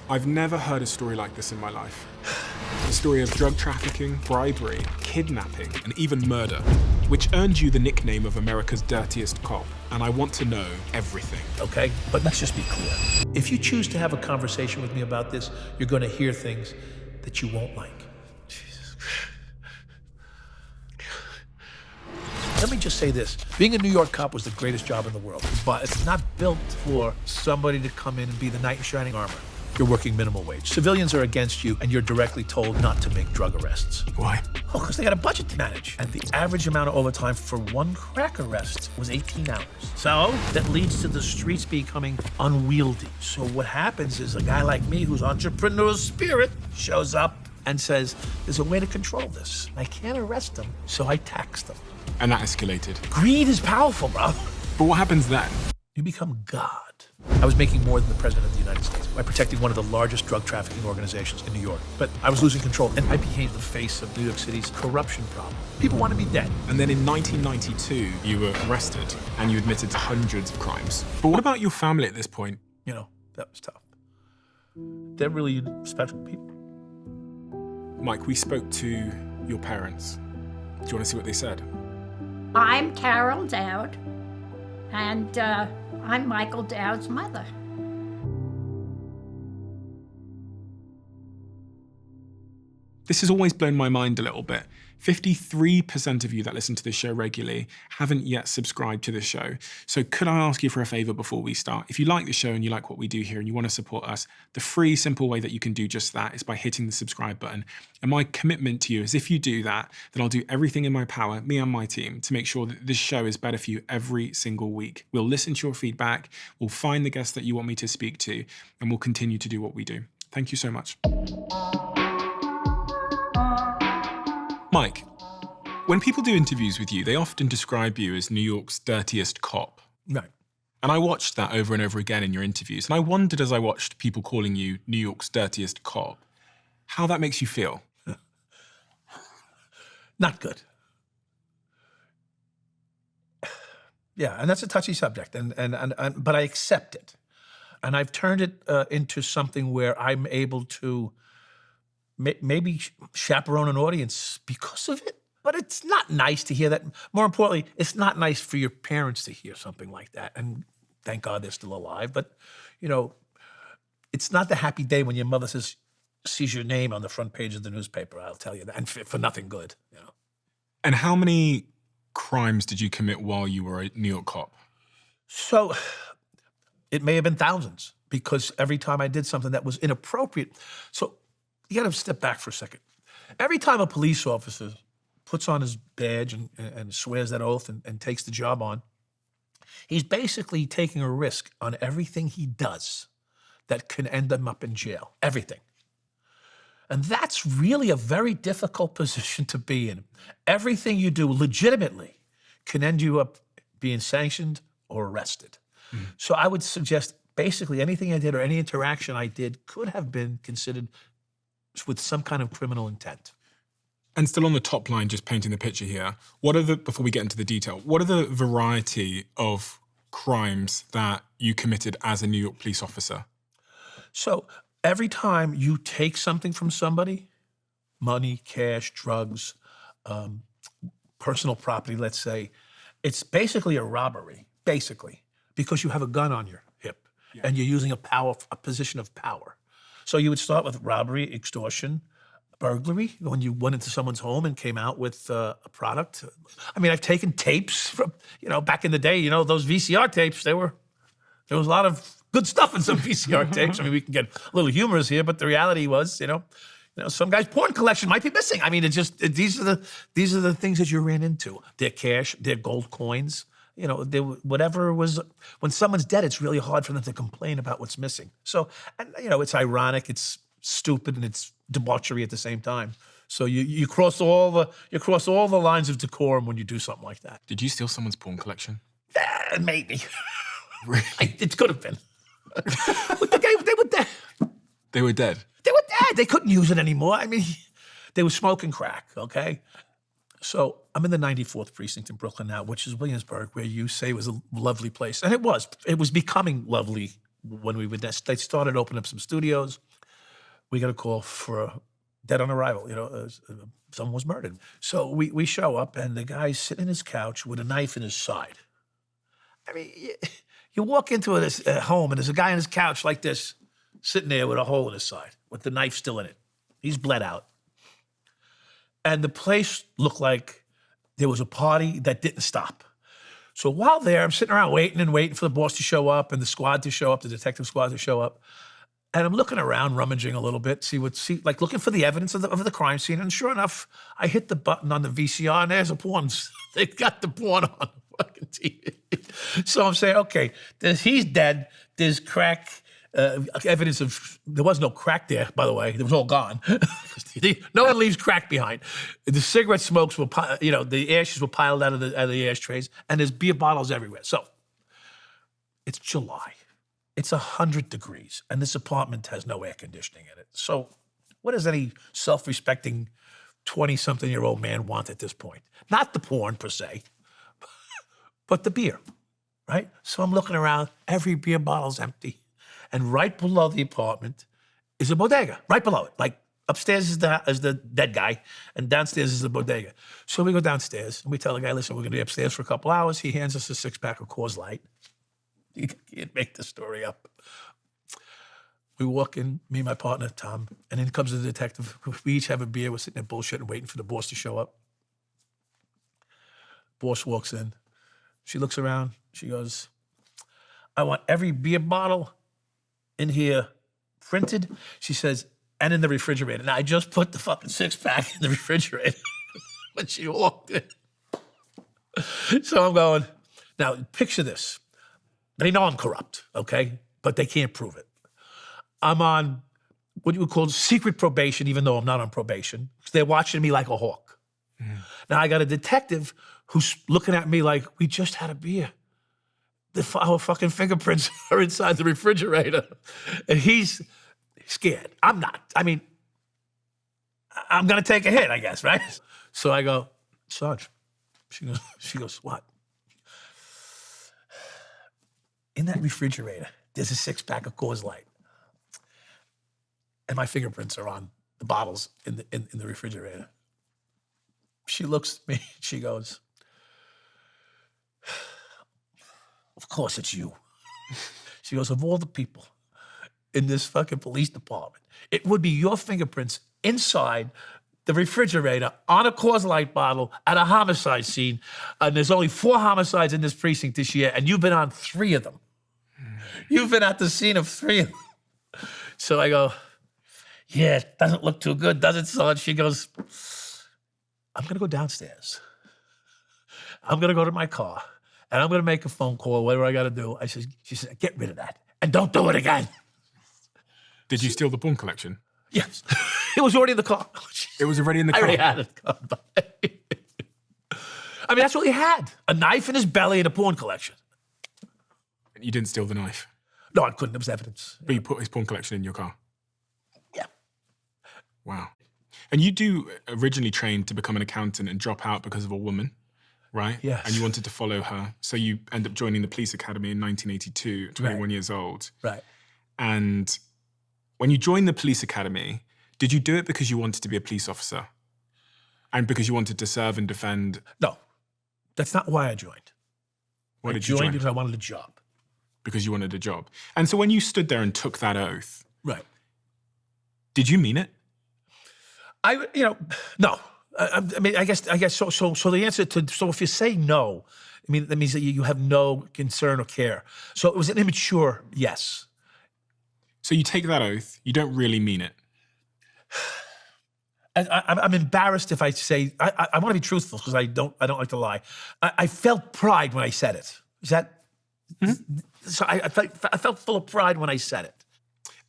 I've never heard a story like this in my life. The story of drug trafficking, bribery, kidnapping, and even murder, which earned you the nickname of America's Dirtiest Cop. And I want to know everything. Okay, but let's just be clear. If you choose to have a conversation with me about this, you're going to hear things that you won't like. Jesus. Let me just say this. Being a New York cop was the greatest job in the world, but it's not built for somebody to come in and be the knight in shining armor. You're working minimum wage. Civilians are against you, and you're directly told not to make drug arrests. Why? Oh, because they got a budget to manage. And the average amount of overtime for one crack arrest was 18 hours. So that leads to the streets becoming unwieldy. So what happens is a guy like me who's entrepreneurial spirit shows up and says, there's a way to control this. I can't arrest them, so I tax them. And that escalated. Greed is powerful, bro. But what happens then? You become God. I was making more than the President of the United States by protecting one of the largest drug trafficking organizations in New York. But I was losing control, and I became the face of New York City's corruption problem. People wanted me dead. And then in 1992, you were arrested and you admitted to hundreds of crimes. But what about your family at this point? You know, that was tough. They're really special people. Mike, we spoke to your parents. Do you want to see what they said? I'm Carol Dowd, and I'm Michael Dowd's mother. This has always blown my mind a little bit. 53% of you that listen to this show regularly haven't yet subscribed to the show. So could I ask you for a favor before we start? If you like the show and you like what we do here and you want to support us, the free, simple way that you can do just that is by hitting the subscribe button. And my commitment to you is if you do that, then I'll do everything in my power, me and my team, to make sure that this show is better for you every single week. We'll listen to your feedback, we'll find the guests that you want me to speak to, and we'll continue to do what we do. Thank you so much. Mike, when people do interviews with you, they often describe you as New York's dirtiest cop. Right. And I watched that over and over again in your interviews. And I wondered as I watched people calling you New York's dirtiest cop, how that makes you feel. Not good. Yeah, and that's a touchy subject, but I accept it. And I've turned it into something where I'm able to maybe chaperone an audience because of it. But it's not nice to hear that. More importantly, it's not nice for your parents to hear something like that. And thank God they're still alive. But, you know, it's not the happy day when your mother sees your name on the front page of the newspaper, I'll tell you that, and for nothing good, you know. And how many crimes did you commit while you were a New York cop? So it may have been thousands, because every time I did something that was inappropriate. So you got to step back for a second. Every time a police officer puts on his badge and swears that oath and takes the job on, he's basically taking a risk on everything he does that can end him up in jail. Everything. And that's really a very difficult position to be in. Everything you do legitimately can end you up being sanctioned or arrested. Mm-hmm. So I would suggest basically anything I did or any interaction I did could have been considered with some kind of criminal intent. And still on the top line, just painting the picture here, before we get into the detail, what are the variety of crimes that you committed as a New York police officer? So every time you take something from somebody, money, cash, drugs, personal property, let's say, it's basically a robbery, because you have a gun on your hip and you're using a position of power. So you would start with robbery, extortion, burglary, when you went into someone's home and came out with a product. I mean, I've taken tapes from, back in the day, those VCR tapes, there was a lot of good stuff in some VCR tapes. I mean, we can get a little humorous here, but the reality was, some guy's porn collection might be missing. I mean, these are the things that you ran into. Their cash, their gold coins. Whatever was, when someone's dead, it's really hard for them to complain about what's missing. So, and it's ironic, it's stupid, and it's debauchery at the same time. So you cross all the lines of decorum when you do something like that. Did you steal someone's porn collection? Maybe. Really? It could have been. But they were dead. They were dead? They were dead. They couldn't use it anymore. I mean, they were smoking crack, okay? So I'm in the 94th precinct in Brooklyn now, which is Williamsburg, where you say was a lovely place. And it was. It was becoming lovely when we would. They started opening up some studios. we got a call for a dead on arrival. Someone was murdered. So we show up, and the guy's sitting in his couch with a knife in his side. I mean, you walk into this home, and there's a guy on his couch like this, sitting there with a hole in his side, with the knife still in it. He's bled out. And the place looked like there was a party that didn't stop. So while there, I'm sitting around waiting for the boss to show up and the squad to show up, the detective squad to show up. And I'm looking around, rummaging a little bit, looking for the evidence of the crime scene. And sure enough, I hit the button on the VCR, and there's a porn. They got the porn on the fucking TV. So I'm saying, okay, he's dead. There's crack. Evidence of, there was no crack there, by the way. It was all gone. No one leaves crack behind. The cigarette smokes were, the ashes were piled out of the ashtrays, and there's beer bottles everywhere. So it's July. It's 100 degrees, and this apartment has no air conditioning in it. So what does any self-respecting 20-something-year-old man want at this point? Not the porn, per se, but the beer, right? So I'm looking around. Every beer bottle's empty. And right below the apartment is a bodega, right below it. Like upstairs is the dead guy, and downstairs is the bodega. So we go downstairs, and we tell the guy, listen, we're going to be upstairs for a couple hours. He hands us a 6-pack of Coors Light. You can't make the story up. We walk in, me and my partner, Tom, and in comes the detective. We each have a beer. We're sitting there bullshitting, waiting for the boss to show up. Boss walks in. She looks around. She goes, I want every beer bottle in here printed. She says, and in the refrigerator. Now, I just put the fucking 6-pack in the refrigerator when she walked in. So I'm going, now, picture this. They know I'm corrupt, okay? But they can't prove it. I'm on what you would call secret probation, even though I'm not on probation. They're watching me like a hawk. Mm. Now, I got a detective who's looking at me like, we just had a beer. Our fucking fingerprints are inside the refrigerator. And he's scared. I'm not. I mean, I'm going to take a hit, I guess, right? So I go, Sarge. She goes, what? In that refrigerator, there's a 6-pack of Coors Light. And my fingerprints are on the bottles in the refrigerator. She looks at me, she goes, of course it's you. She goes, of all the people in this fucking police department, it would be your fingerprints inside the refrigerator on a Coors Light bottle at a homicide scene. And there's only 4 homicides in this precinct this year, and you've been on 3 of them. You've been at the scene of 3 of them. So I go, yeah, it doesn't look too good, does it, son? She goes, I'm going to go downstairs. I'm going to go to my car, and I'm going to make a phone call, whatever I got to do. She said, get rid of that, and don't do it again. Did you steal the porn collection? Yes. It was already in the car. It was already in the car? I already had it. I mean, that's what he had. A knife in his belly and a porn collection. And you didn't steal the knife? No, I couldn't. It was evidence. But you put his porn collection in your car? Yeah. Wow. And you do originally train to become an accountant and drop out because of a woman, right? Yes. And you wanted to follow her. So you end up joining the police academy in 1982, 21 years old. Right. And when you joined the police academy, did you do it because you wanted to be a police officer? And because you wanted to serve and defend? No, that's not why I joined. Why did you join? Because I wanted a job. Because you wanted a job. And so when you stood there and took that oath, right? Did you mean it? No. I mean, I guess. So the answer to if you say no, I mean that means that you have no concern or care. So it was an immature yes. So you take that oath, you don't really mean it. I'm embarrassed if I say I want to be truthful because I don't like to lie. I felt pride when I said it. Is that? Mm-hmm. So I felt full of pride when I said it.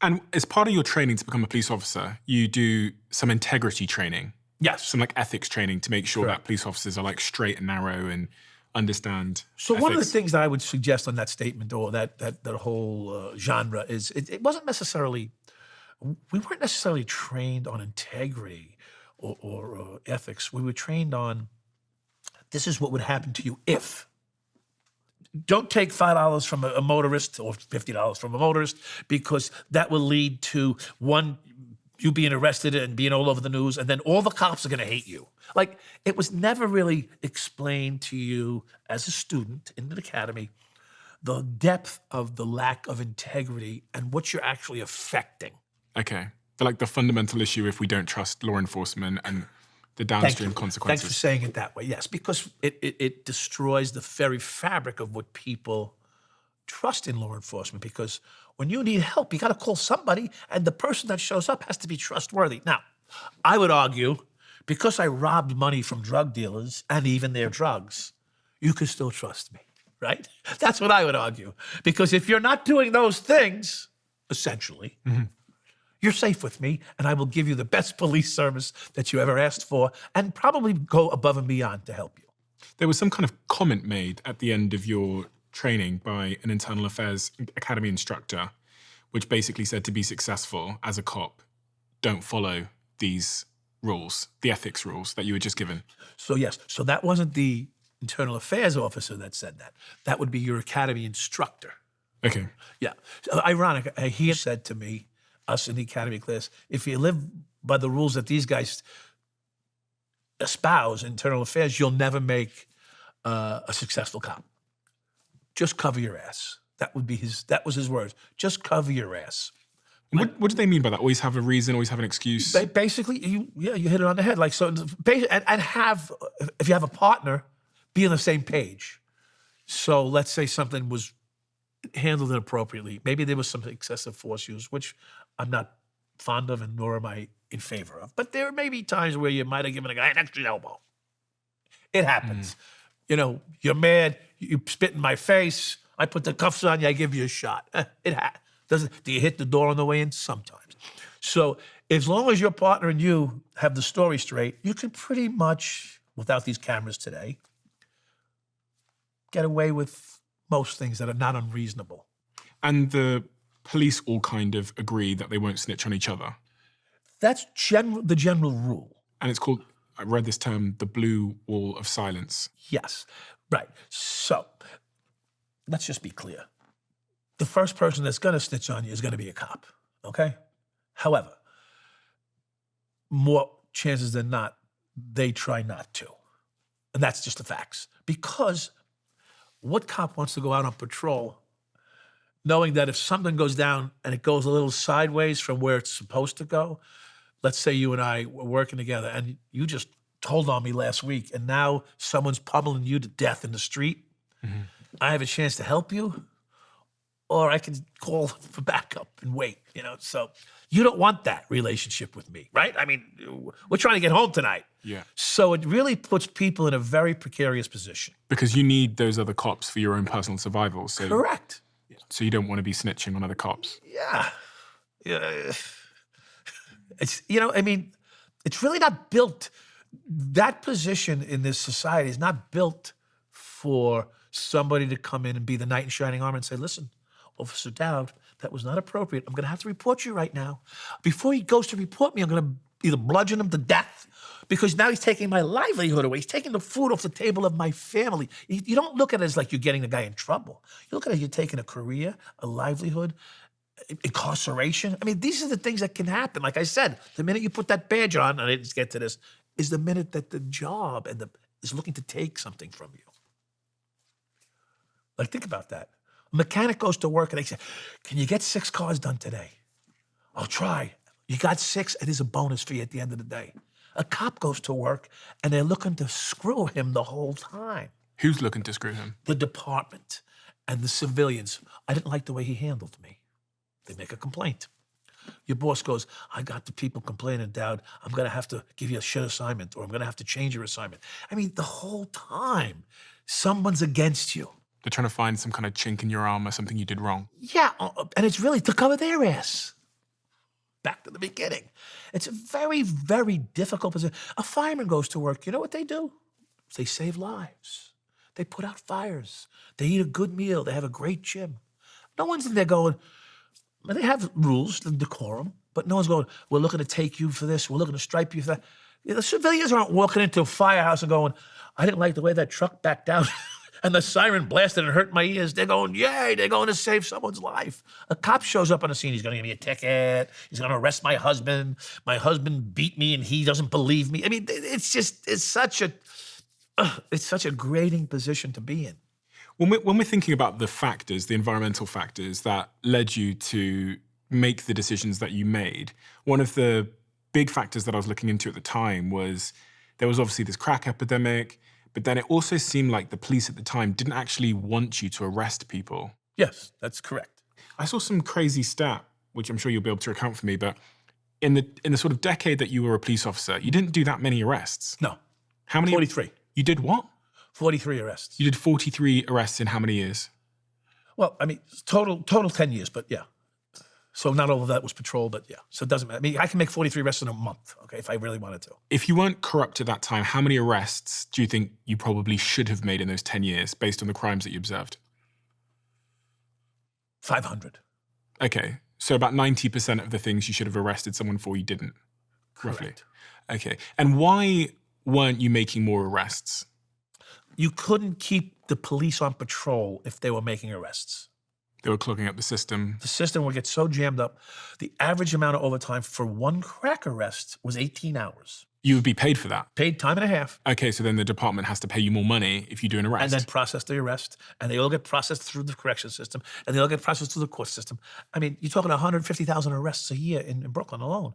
And as part of your training to become a police officer, you do some integrity training. Yes. Some like ethics training to make sure that police officers are like straight and narrow and understand So ethics. one of the things that I would suggest on that statement or that whole genre is it wasn't necessarily, we weren't necessarily trained on integrity or ethics. We were trained on this is what would happen to you if. Don't take $5 from a motorist or $50 from a motorist because that will lead to one, you being arrested and being all over the news, and then all the cops are going to hate you. Like, it was never really explained to you as a student in the academy, the depth of the lack of integrity and what you're actually affecting. Okay. But like the fundamental issue if we don't trust law enforcement and the downstream consequences. Thanks for saying it that way. Yes, because it destroys the very fabric of what people trust in law enforcement, because when you need help, you got to call somebody, and the person that shows up has to be trustworthy. Now, I would argue, because I robbed money from drug dealers and even their drugs, you can still trust me, right? That's what I would argue. Because if you're not doing those things, essentially, you're safe with me, and I will give you the best police service that you ever asked for, and probably go above and beyond to help you. There was some kind of comment made at the end of your training by an internal affairs academy instructor, which basically said to be successful as a cop, don't follow these rules, the ethics rules that you were just given. So yes, so that wasn't the internal affairs officer that said that. That would be your academy instructor. Okay. Yeah. So ironic, he said to me, us in the academy class, if you live by the rules that these guys espouse, internal affairs, you'll never make a successful cop. Just cover your ass. That was his words. Just cover your ass. What do they mean by that? Always have a reason, always have an excuse? Basically, you hit it on the head. Like, so, and have, if you have a partner, be on the same page. So let's say something was handled inappropriately. Maybe there was some excessive force used, which I'm not fond of and nor am I in favor of. But there may be times where you might have given a guy an extra elbow. It happens. You know, you're mad, you spit in my face, I put the cuffs on you, I give you a shot. Do you hit the door on the way in? Sometimes. So as long as your partner and you have the story straight, you can pretty much, without these cameras today, get away with most things that are not unreasonable. And the police all kind of agree that they won't snitch on each other. That's the general rule. And it's called, I read this term, the blue wall of silence. Yes, right. So let's just be clear. The first person that's going to snitch on you is going to be a cop, okay? However, more chances than not, they try not to. And that's just the facts. Because what cop wants to go out on patrol knowing that if something goes down and it goes a little sideways from where it's supposed to go, let's say you and I were working together and you just told on me last week and now someone's pummeling you to death in the street, I have a chance to help you, or I can call for backup and wait, you know? So you don't want that relationship with me, right? I mean, we're trying to get home tonight. Yeah. So it really puts people in a very precarious position. Because you need those other cops for your own personal survival. So, correct. So you don't want to be snitching on other cops. Yeah. It's, you know, I mean, it's really not built, that position in this society is not built for somebody to come in and be the knight in shining armor and say, listen, Officer Dowd, that was not appropriate. I'm going to have to report you right now. Before he goes to report me, I'm going to either bludgeon him to death because now he's taking my livelihood away. He's taking the food off the table of my family. You don't look at it as like you're getting the guy in trouble. You look at it as you're taking a career, a livelihood, incarceration. I mean, these are the things that can happen. Like I said, the minute you put that badge on, and I didn't get to this, is the minute that the job is looking to take something from you. Like, think about that. A mechanic goes to work and they say, can you get 6 cars done today? I'll try. You got 6, and there's a bonus for you at the end of the day. A cop goes to work and they're looking to screw him the whole time. Who's looking to screw him? The department and the civilians. I didn't like the way he handled me. They make a complaint. Your boss goes, I got the people complaining, Dowd. I'm going to have to give you a shit assignment, or I'm going to have to change your assignment. I mean, the whole time, someone's against you. They're trying to find some kind of chink in your armor, something you did wrong. Yeah, and it's really to cover their ass. Back to the beginning. It's a very, very difficult position. A fireman goes to work. You know what they do? They save lives. They put out fires. They eat a good meal. They have a great gym. No one's in there going, they have rules, decorum, but no one's going, we're looking to take you for this. We're looking to stripe you for that. The civilians aren't walking into a firehouse and going, I didn't like the way that truck backed out. And the siren blasted and hurt my ears. They're going, yay, they're going to save someone's life. A cop shows up on the scene. He's going to give me a ticket. He's going to arrest my husband. My husband beat me and he doesn't believe me. I mean, it's such a grating position to be in. When we're thinking about the factors, the environmental factors that led you to make the decisions that you made, one of the big factors that I was looking into at the time was there was obviously this crack epidemic, but then it also seemed like the police at the time didn't actually want you to arrest people. Yes, that's correct. I saw some crazy stat, which I'm sure you'll be able to account for me, but in the sort of decade that you were a police officer, you didn't do that many arrests. No. How many? 43. You did what? 43 arrests. You did 43 arrests in how many years? Well, I mean, total 10 years, but yeah. So not all of that was patrol, but yeah. So it doesn't matter. I mean, I can make 43 arrests in a month, okay, if I really wanted to. If you weren't corrupt at that time, how many arrests do you think you probably should have made in those 10 years based on the crimes that you observed? 500. Okay, so about 90% of the things you should have arrested someone for, you didn't, roughly. Correct. Okay, and why weren't you making more arrests? You couldn't keep the police on patrol if they were making arrests. They were clogging up the system. The system would get so jammed up. The average amount of overtime for one crack arrest was 18 hours. You would be paid for that? Paid time and a half. Okay, so then the department has to pay you more money if you do an arrest. And then process the arrest. And they all get processed through the correction system. And they all get processed through the court system. I mean, you're talking 150,000 arrests a year in Brooklyn alone.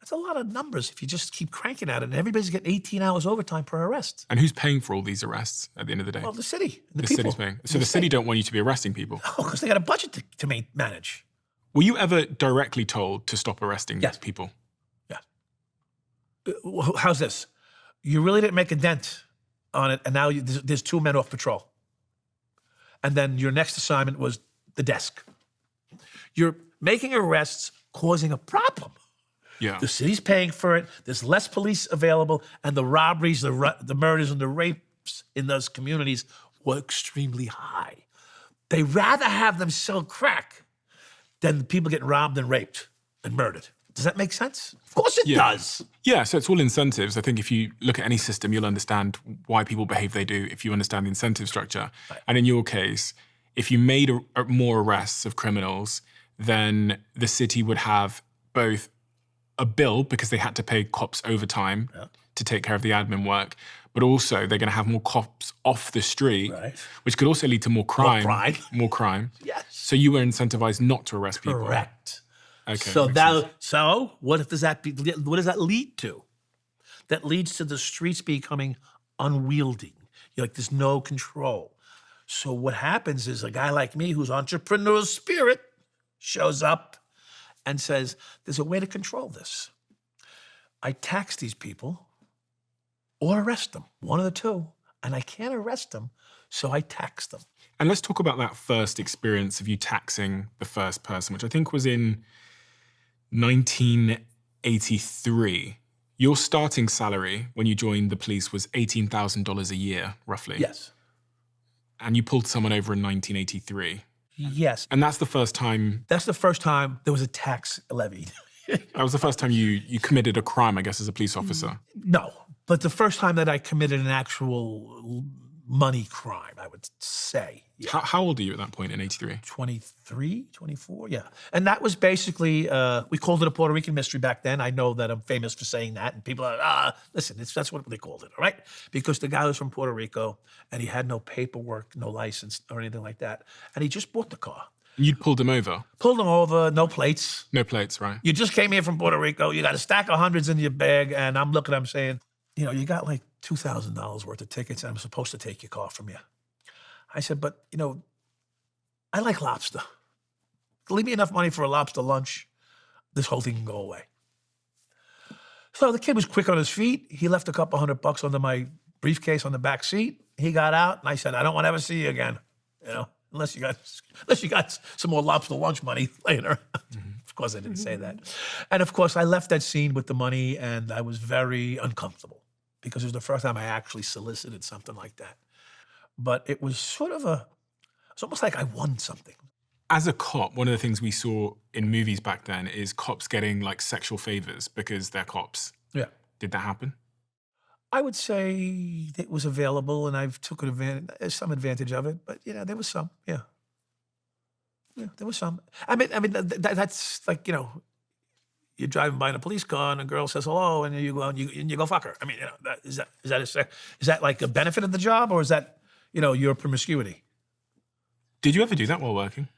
That's a lot of numbers if you just keep cranking at it. And everybody's getting 18 hours overtime per arrest. And who's paying for all these arrests at the end of the day? Well, the city. The The people. city's paying. So the city don't want you to be arresting people? Oh, because they got a budget to manage. Were you ever directly told to stop arresting Yes. people? Yeah. How's this? You really didn't make a dent on it, and now there's 2 men off patrol. And then your next assignment was the desk. You're making arrests, causing a problem. Yeah. The city's paying for it. There's less police available, and the robberies, the murders, and the rapes in those communities were extremely high. They rather have them sell crack than people getting robbed and raped and murdered. Does that make sense? Of course it does. Yeah, so it's all incentives. I think if you look at any system, you'll understand why people behave they do if you understand the incentive structure. Right. And in your case, if you made more arrests of criminals, then the city would have both a bill because they had to pay cops overtime to take care of the admin work, but also they're going to have more cops off the street, which could also lead to more crime. More crime. Yes. So you were incentivized not to arrest people. Correct. Okay. So what does that lead to? That leads to the streets becoming unwieldy. There's no control. So what happens is a guy like me who's entrepreneurial spirit shows up and says, there's a way to control this. I tax these people or arrest them, one of the two, and I can't arrest them, so I tax them. And let's talk about that first experience of you taxing the first person, which I think was in 1983. Your starting salary when you joined the police was $18,000 a year, roughly. Yes. And you pulled someone over in 1983. Yes. And that's the first time... That's the first time there was a tax levied. That was the first time you committed a crime, I guess, as a police officer. No, but the first time that I committed an actual money crime, I would say. Yeah. How old are you at that point in 83? 23, 24, yeah. And that was basically, we called it a Puerto Rican mystery back then. I know that I'm famous for saying that, and people are, listen, that's what they called it, all right? Because the guy was from Puerto Rico, and he had no paperwork, no license, or anything like that. And he just bought the car. You'd pulled him over? Pulled him over, no plates. No plates, right. You just came here from Puerto Rico, you got a stack of hundreds in your bag, and I'm looking at him saying, you got like $2,000 worth of tickets, and I'm supposed to take your car from you. I said, but, I like lobster. Leave me enough money for a lobster lunch. This whole thing can go away. So the kid was quick on his feet. He left a couple $100 under my briefcase on the back seat. He got out, and I said, I don't want to ever see you again, unless you got some more lobster lunch money later. Of course, I didn't say that. And of course, I left that scene with the money, and I was very uncomfortable because it was the first time I actually solicited something like that. But it was sort of it's almost like I won something. As a cop, one of the things we saw in movies back then is cops getting like sexual favors because they're cops. Yeah. Did that happen? I would say it was available, and I've took some advantage of it. But there was some. Yeah, there was some. I mean, that's like you're driving by in a police car, and a girl says hello, and you go and you go fuck her. I mean, is that like a benefit of the job, or is that your promiscuity? Did you ever do that while working?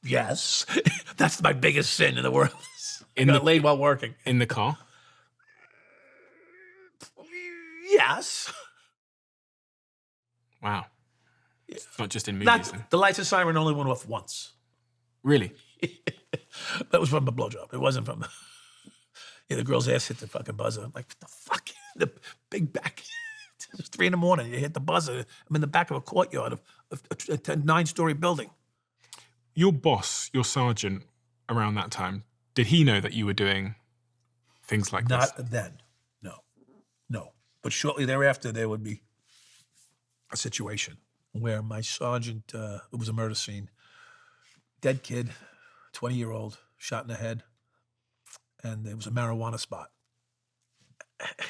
Yes, that's my biggest sin in the world. I got laid while working in the car. Yes. Wow. It's not just in movies. The lights and siren only went off once. Really? That was from the blowjob. It wasn't from the girl's ass hit the fucking buzzer. I'm like, what the fuck? The big back. It's 3 a.m. You hit the buzzer. I'm in the back of a courtyard of a 9-story building. Your boss, your sergeant, around that time, did he know that you were doing things like this? Not then. No. But shortly thereafter, there would be a situation where my sergeant, it was a murder scene, dead kid, 20-year-old, shot in the head, and there was a marijuana spot.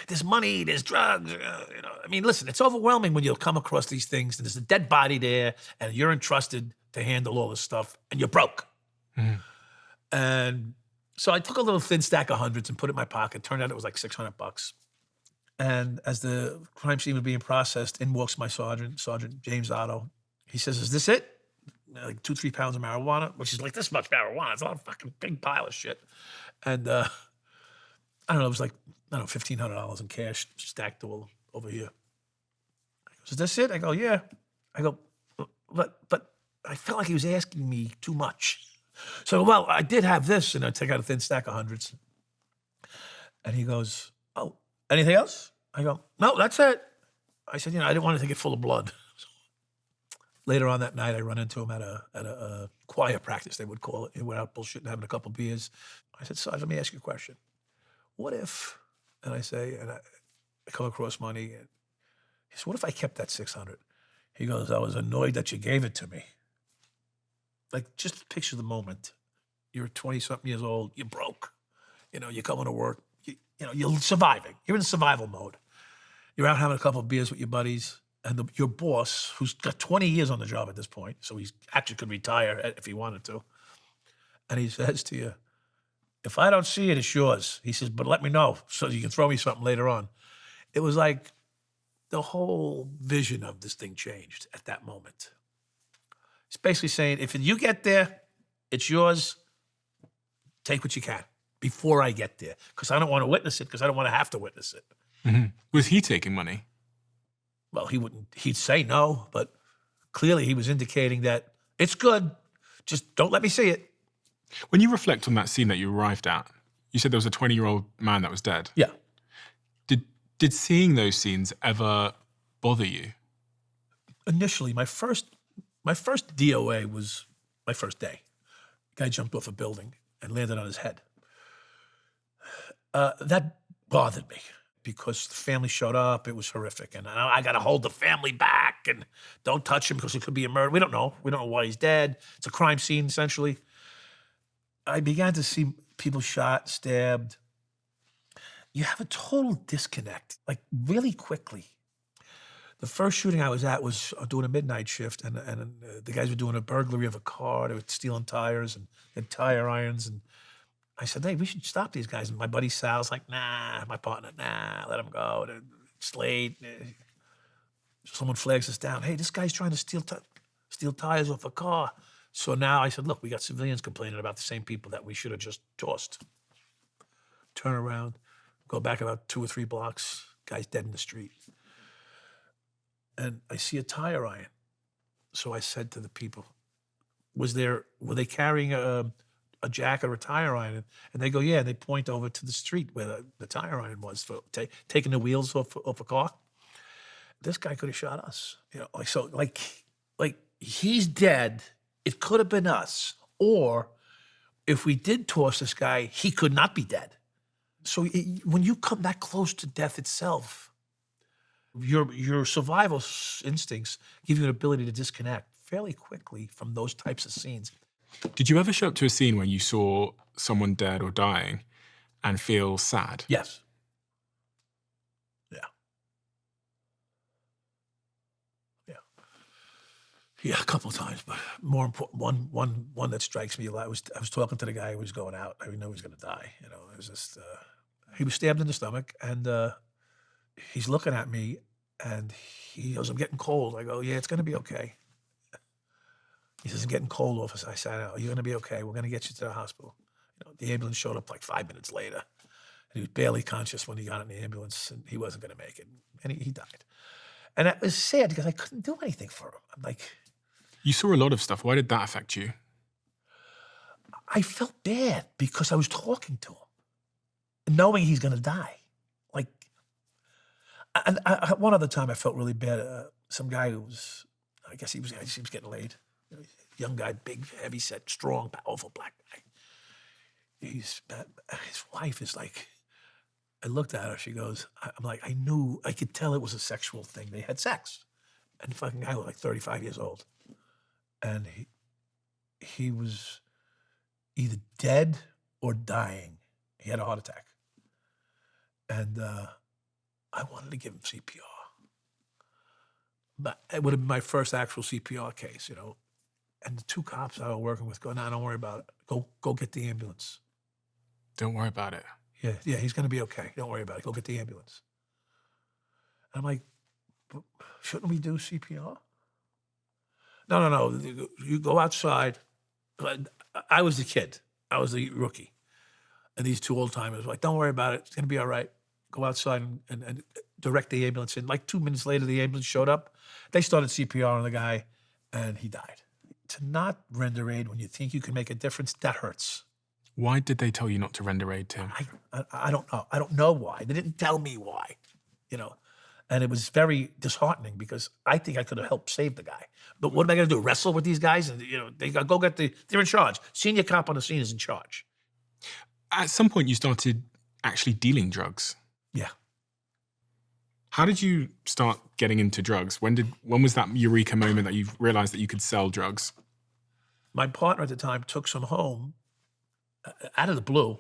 There's money, there's drugs, I mean, listen, it's overwhelming when you'll come across these things, and there's a dead body there, and you're entrusted to handle all this stuff, and you're broke. Mm. And so I took a little thin stack of hundreds and put it in my pocket. Turned out it was like $600. And as the crime scene was being processed, in walks my sergeant, Sergeant James Otto. He says, "Is this it?" Like 2-3 pounds of marijuana, which is like this much marijuana. It's a fucking big pile of shit. And I don't know, it was like, $1,500 in cash stacked all over here. He goes, "Is this it?" I go, "Yeah." I go, but I felt like he was asking me too much. So, well, I did have this, and I take out a thin stack of hundreds. And he goes, "Oh, anything else?" I go, "No, that's it." I said, I didn't want it to get full of blood. Later on that night, I run into him at a choir practice, they would call it. He went out bullshitting, having a couple beers. I said, "Sarge, let me ask you a question. What if," and I say, and I come across money, and he said, "What if I kept that 600? He goes, "I was annoyed that you gave it to me." Like, just picture the moment. You're 20-something years old, you're broke. You're coming to work, you're surviving. You're in survival mode. You're out having a couple of beers with your buddies, and your boss, who's got 20 years on the job at this point, so he actually could retire if he wanted to, and he says to you, "If I don't see it, it's yours." He says, "But let me know so you can throw me something later on." It was like the whole vision of this thing changed at that moment. It's basically saying, if you get there, it's yours. Take what you can before I get there, because I don't want to witness it, because I don't want to have to witness it. Mm-hmm. Was he taking money? Well, he'd say no, but clearly he was indicating that it's good, just don't let me see it. When you reflect on that scene that you arrived at, you said there was a 20-year-old man that was dead. Yeah. Did seeing those scenes ever bother you? Initially, my first DOA was my first day. Guy jumped off a building and landed on his head. That bothered me because the family showed up. It was horrific. And I got to hold the family back and don't touch him because it could be a murder. We don't know. We don't know why he's dead. It's a crime scene, essentially. I began to see people shot, stabbed. You have a total disconnect, like really quickly. The first shooting I was at was doing a midnight shift, and the guys were doing a burglary of a car. They were stealing tires and had tire irons. And I said, "Hey, we should stop these guys." And my buddy Sal's like, "Nah," my partner, "Nah, let them go. It's late." Someone flags us down. "Hey, this guy's trying to steal tires off a car." So now I said, "Look, we got civilians complaining about the same people that we should have just tossed." Turn around, go back about 2 or 3 blocks, guy's dead in the street. And I see a tire iron. So I said to the people, were they carrying a jack or a tire iron? And they go, "Yeah." And they point over to the street where the tire iron was for taking the wheels off a car. This guy could have shot us. Like he's dead. It could have been us. Or if we did toss this guy, he could not be dead. So when you come that close to death itself, your survival instincts give you an ability to disconnect fairly quickly from those types of scenes. Did you ever show up to a scene where you saw someone dead or dying and feel sad? Yes. Yeah, a couple of times, but more important, one that strikes me a lot. I was talking to the guy who was going out. I knew he was going to die. You know, it was just he was stabbed in the stomach, and he's looking at me, and he goes, "I'm getting cold." I go, "Yeah, it's going to be okay." He says, "I'm getting cold, officer." I said, "Oh, you're going to be okay. We're going to get you to the hospital." You know, the ambulance showed up like 5 minutes later, and he was barely conscious when he got in the ambulance, and he wasn't going to make it, and he died. And that was sad because I couldn't do anything for him. I'm like. You saw a lot of stuff. Why did that affect you? I felt bad because I was talking to him, knowing he's going to die. Like, and one other time I felt really bad. Some guy who was, I guess he was getting laid. You know, young guy, big, heavy set, strong, powerful black guy. His wife is like, I looked at her. She goes, I'm like, I could tell it was a sexual thing. They had sex, and the fucking guy was like 35 years old. And he was either dead or dying. He had a heart attack. And I wanted to give him CPR. But it would have been my first actual CPR case, you know. And the 2 cops I was working with go, "No, don't worry about it. Go get the ambulance." Don't worry about it. Yeah, he's going to be okay. Don't worry about it. Go get the ambulance. And I'm like, shouldn't we do CPR? No. You go outside. I was the kid. I was the rookie. And these 2 old-timers were like, "Don't worry about it. It's going to be all right. Go outside and direct the ambulance in." Like 2 minutes later, the ambulance showed up. They started CPR on the guy, and he died. To not render aid when you think you can make a difference, that hurts. Why did they tell you not to render aid to him? I don't know. I don't know why. They didn't tell me why, you know. And it was very disheartening because I think I could have helped save the guy. But what am I going to do? Wrestle with these guys? And, you know, they go get they're in charge. Senior cop on the scene is in charge. At some point, you started actually dealing drugs. Yeah. How did you start getting into drugs? When was that eureka moment that you realized that you could sell drugs? My partner at the time took some home out of the blue.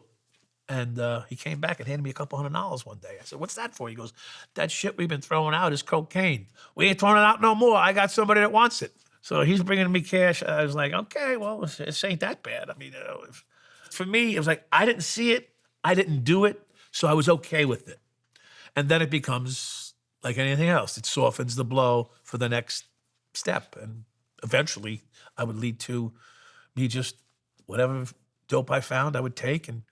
And he came back and handed me a couple $100 one day. I said, "What's that for?" He goes, "That shit we've been throwing out is cocaine. We ain't throwing it out no more. I got somebody that wants it." So he's bringing me cash. I was like, okay, well, it ain't that bad. I mean, you know, for me, it was like, I didn't see it. I didn't do it. So I was okay with it. And then it becomes like anything else. It softens the blow for the next step. And eventually I would lead to me just whatever dope I found, I would take. And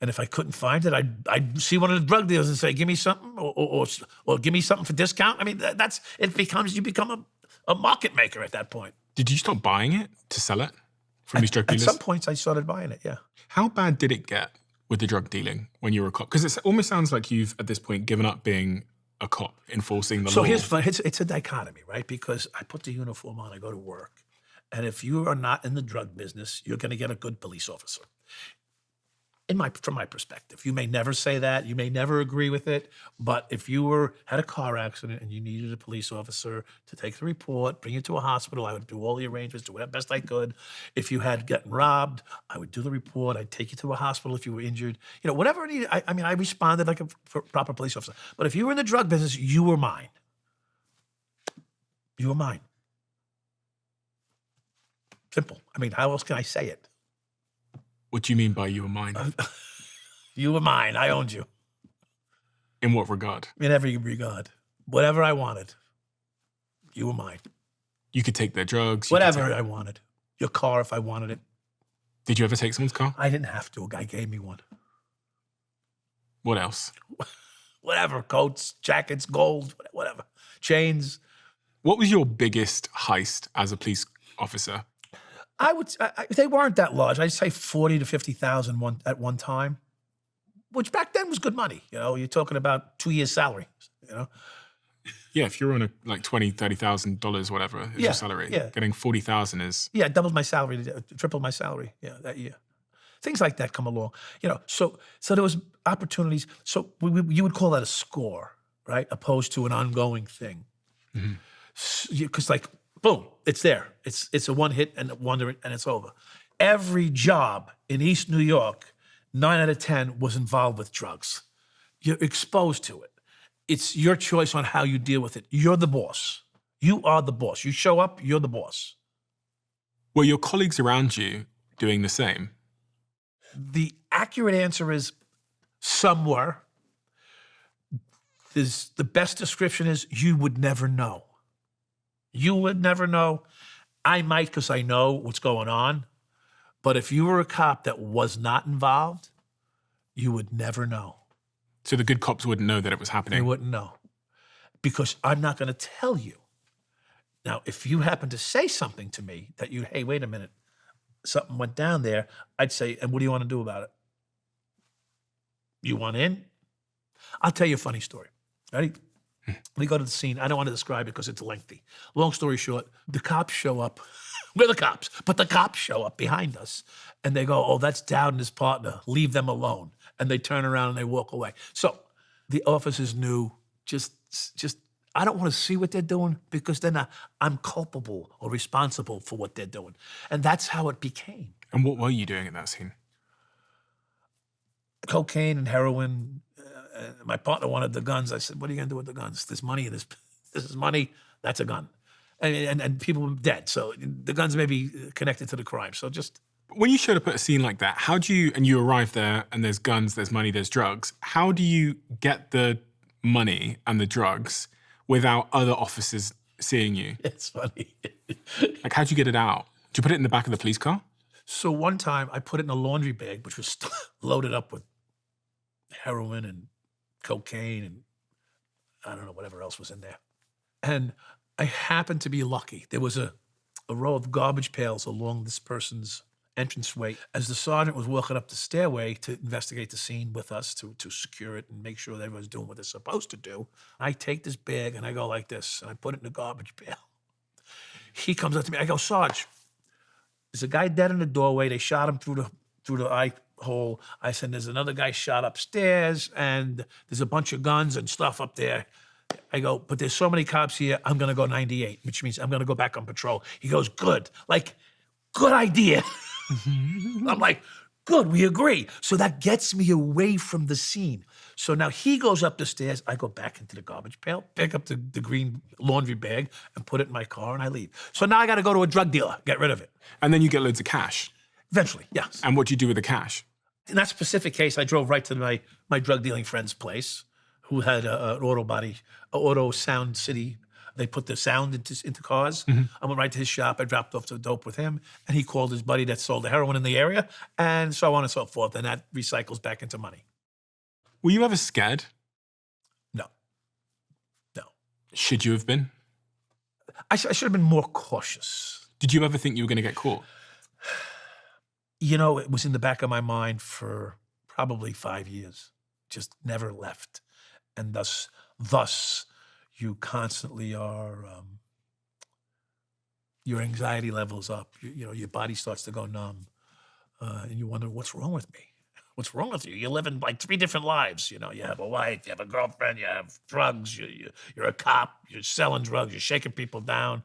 if I couldn't find it, I'd see one of the drug dealers and say, "Give me something," or "Give me something for discount." I mean, you become a market maker at that point. Did you stop buying it to sell it from these drug At dealers? some points, I started buying it, yeah. How bad did it get with the drug dealing when you were a cop? Because it almost sounds like you've, at this point, given up being a cop, enforcing the law. So it's a dichotomy, right? Because I put the uniform on, I go to work. And if you are not in the drug business, you're going to get a good police officer. From my perspective, you may never say that, you may never agree with it, but if you had a car accident and you needed a police officer to take the report, bring you to a hospital, I would do all the arrangements, do the best I could. If you had gotten robbed, I would do the report, I'd take you to a hospital if you were injured. You know, whatever I needed, I responded like a proper police officer. But if you were in the drug business, you were mine. You were mine. Simple. I mean, how else can I say it? What do you mean by you were mine? You were mine. I owned you. In what regard? In every regard. Whatever I wanted, you were mine. You could take their drugs. Whatever I wanted. Your car if I wanted it. Did you ever take someone's car? I didn't have to. A guy gave me one. What else? Whatever. Coats, jackets, gold, whatever. Chains. What was your biggest heist as a police officer? They weren't that large. I'd say 40 to 50,000 at one time, which back then was good money. You know, you're talking about 2 years' salary, you know? Yeah, if you're on like $20,000, $30,000, whatever is your salary, getting 40,000 is... Yeah, doubled my salary, tripled my salary, that year. Things like that come along. You know, so there was opportunities. So you would call that a score, right? Opposed to an ongoing thing. Because like, boom, it's there. It's a one hit and a wonder and it's over. Every job in East New York, 9 out of 10 was involved with drugs. You're exposed to it. It's your choice on how you deal with it. You're the boss. You are the boss. You show up, you're the boss. Were your colleagues around you doing the same? The accurate answer is some were. The best description is you would never know. You would never know. I might because I know what's going on. But if you were a cop that was not involved, you would never know. So the good cops wouldn't know that it was happening? They wouldn't know. Because I'm not going to tell you. Now, if you happen to say something to me that hey, wait a minute, something went down there, I'd say, and what do you want to do about it? You want in? I'll tell you a funny story. Ready? We go to the scene. I don't want to describe it because it's lengthy. Long story short, the cops show up. We're the cops, but the cops show up behind us. And they go, oh, that's Dowd and his partner. Leave them alone. And they turn around and they walk away. So the officers knew, just I don't want to see what they're doing because then I'm culpable or responsible for what they're doing. And that's how it became. And what were you doing at that scene? Cocaine and heroin. My partner wanted the guns. I said, what are you going to do with the guns? This money, this is money, that's a gun. And people were dead. So the guns may be connected to the crime. So just... When you showed up at a scene like that, and you arrive there and there's guns, there's money, there's drugs, how do you get the money and the drugs without other officers seeing you? It's funny. Like, how'd you get it out? Did you put it in the back of the police car? So one time I put it in a laundry bag, which was loaded up with heroin and cocaine and I don't know, whatever else was in there. And I happened to be lucky. There was a row of garbage pails along this person's entranceway. As the sergeant was walking up the stairway to investigate the scene with us, to secure it and make sure that everyone's doing what they're supposed to do, I take this bag and I go like this, and I put it in the garbage pail. He comes up to me. I go, Sarge, there's a guy dead in the doorway. They shot him through the eye hole. I said, there's another guy shot upstairs, and there's a bunch of guns and stuff up there. I go, but there's so many cops here, I'm going to go 98, which means I'm going to go back on patrol. He goes, good. Like, good idea. I'm like, good, we agree. So that gets me away from the scene. So now he goes up the stairs. I go back into the garbage pail, pick up the green laundry bag and put it in my car, and I leave. So now I got to go to a drug dealer, get rid of it. And then you get loads of cash. Eventually, yes. And what do you do with the cash? In that specific case, I drove right to my drug dealing friend's place, who had an auto sound city. They put the sound into cars. Mm-hmm. I went right to his shop. I dropped off the dope with him, and he called his buddy that sold the heroin in the area, and so on and so forth. And that recycles back into money. Were you ever scared? No. Should you have been? I should have been more cautious. Did you ever think you were going to get caught? You know, it was in the back of my mind for probably 5 years. Just never left. And thus, you constantly are, your anxiety levels up. Your body starts to go numb. And you wonder, what's wrong with me? What's wrong with you? You're living like 3 different lives. You have a wife, you have a girlfriend, you have drugs, you're a cop, you're selling drugs, you're shaking people down.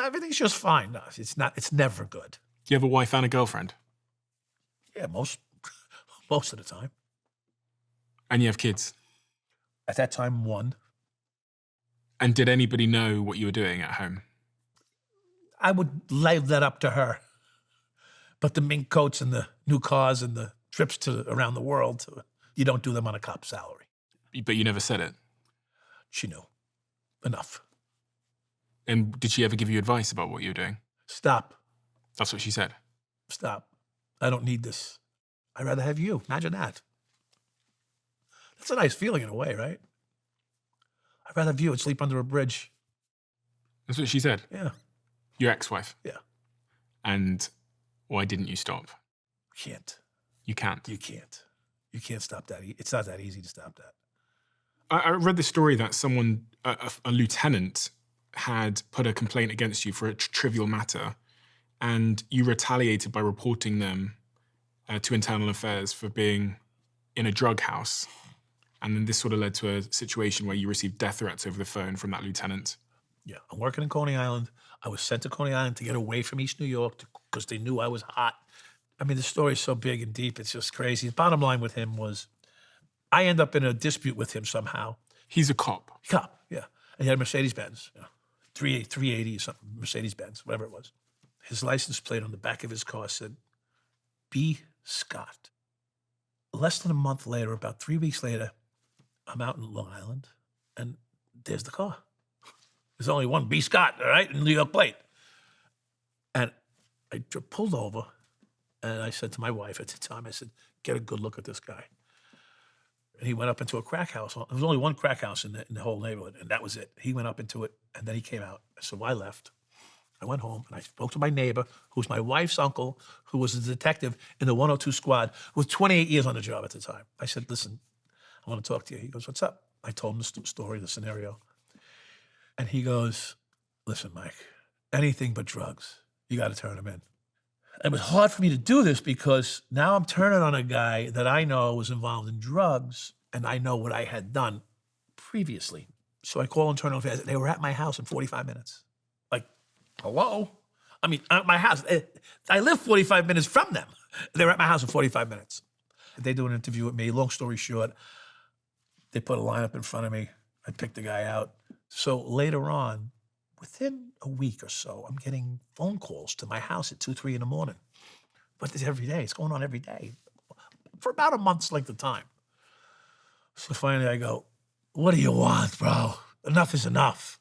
Everything's just fine. No, it's never good. Do you have a wife and a girlfriend? Yeah, most of the time. And you have kids? At that time, 1. And did anybody know what you were doing at home? I would lay that up to her. But the mink coats and the new cars and the trips around the world, you don't do them on a cop's salary. But you never said it? She knew. Enough. And did she ever give you advice about what you were doing? Stop. That's what she said? Stop. I don't need this. I'd rather have you. Imagine that. That's a nice feeling in a way, right? I'd rather have you and sleep under a bridge. That's what she said? Yeah. Your ex-wife? Yeah. And why didn't you stop? Can't. You can't? You can't. You can't stop that. It's not that easy to stop that. I read the story that someone, a lieutenant, had put a complaint against you for a trivial matter, and you retaliated by reporting them to Internal Affairs for being in a drug house. And then this sort of led to a situation where you received death threats over the phone from that lieutenant. Yeah, I'm working in Coney Island. I was sent to Coney Island to get away from East New York because they knew I was hot. I mean, the story's so big and deep, it's just crazy. The bottom line with him was I end up in a dispute with him somehow. He's a cop. Cop, yeah. And he had a Mercedes-Benz. Yeah. 380 or something, Mercedes-Benz, whatever it was. His license plate on the back of his car said, B. Scott. Less than a month later, about 3 weeks later, I'm out in Long Island, and there's the car. There's only one B. Scott, all right, in New York plate. And I pulled over, and I said to my wife at the time, I said, get a good look at this guy. And he went up into a crack house. There was only one crack house in the whole neighborhood, and that was it. He went up into it, and then he came out. So I left. I went home, and I spoke to my neighbor, who's my wife's uncle, who was a detective in the 102 squad, with 28 years on the job at the time. I said, listen, I want to talk to you. He goes, what's up? I told him the story, the scenario. And he goes, listen, Mike, anything but drugs. You got to turn him in. It was hard for me to do this because now I'm turning on a guy that I know was involved in drugs, and I know what I had done previously. So I call and turn on. They were at my house in 45 minutes. Like, hello? I mean, at my house. I live 45 minutes from them. They were at my house in 45 minutes. They do an interview with me. Long story short, they put a lineup in front of me. I picked the guy out. So later on, within a week or so, I'm getting phone calls to my house at 2, 3 in the morning. But it's every day. It's going on every day for about a month's length of time. So finally I go, what do you want, bro? Enough is enough.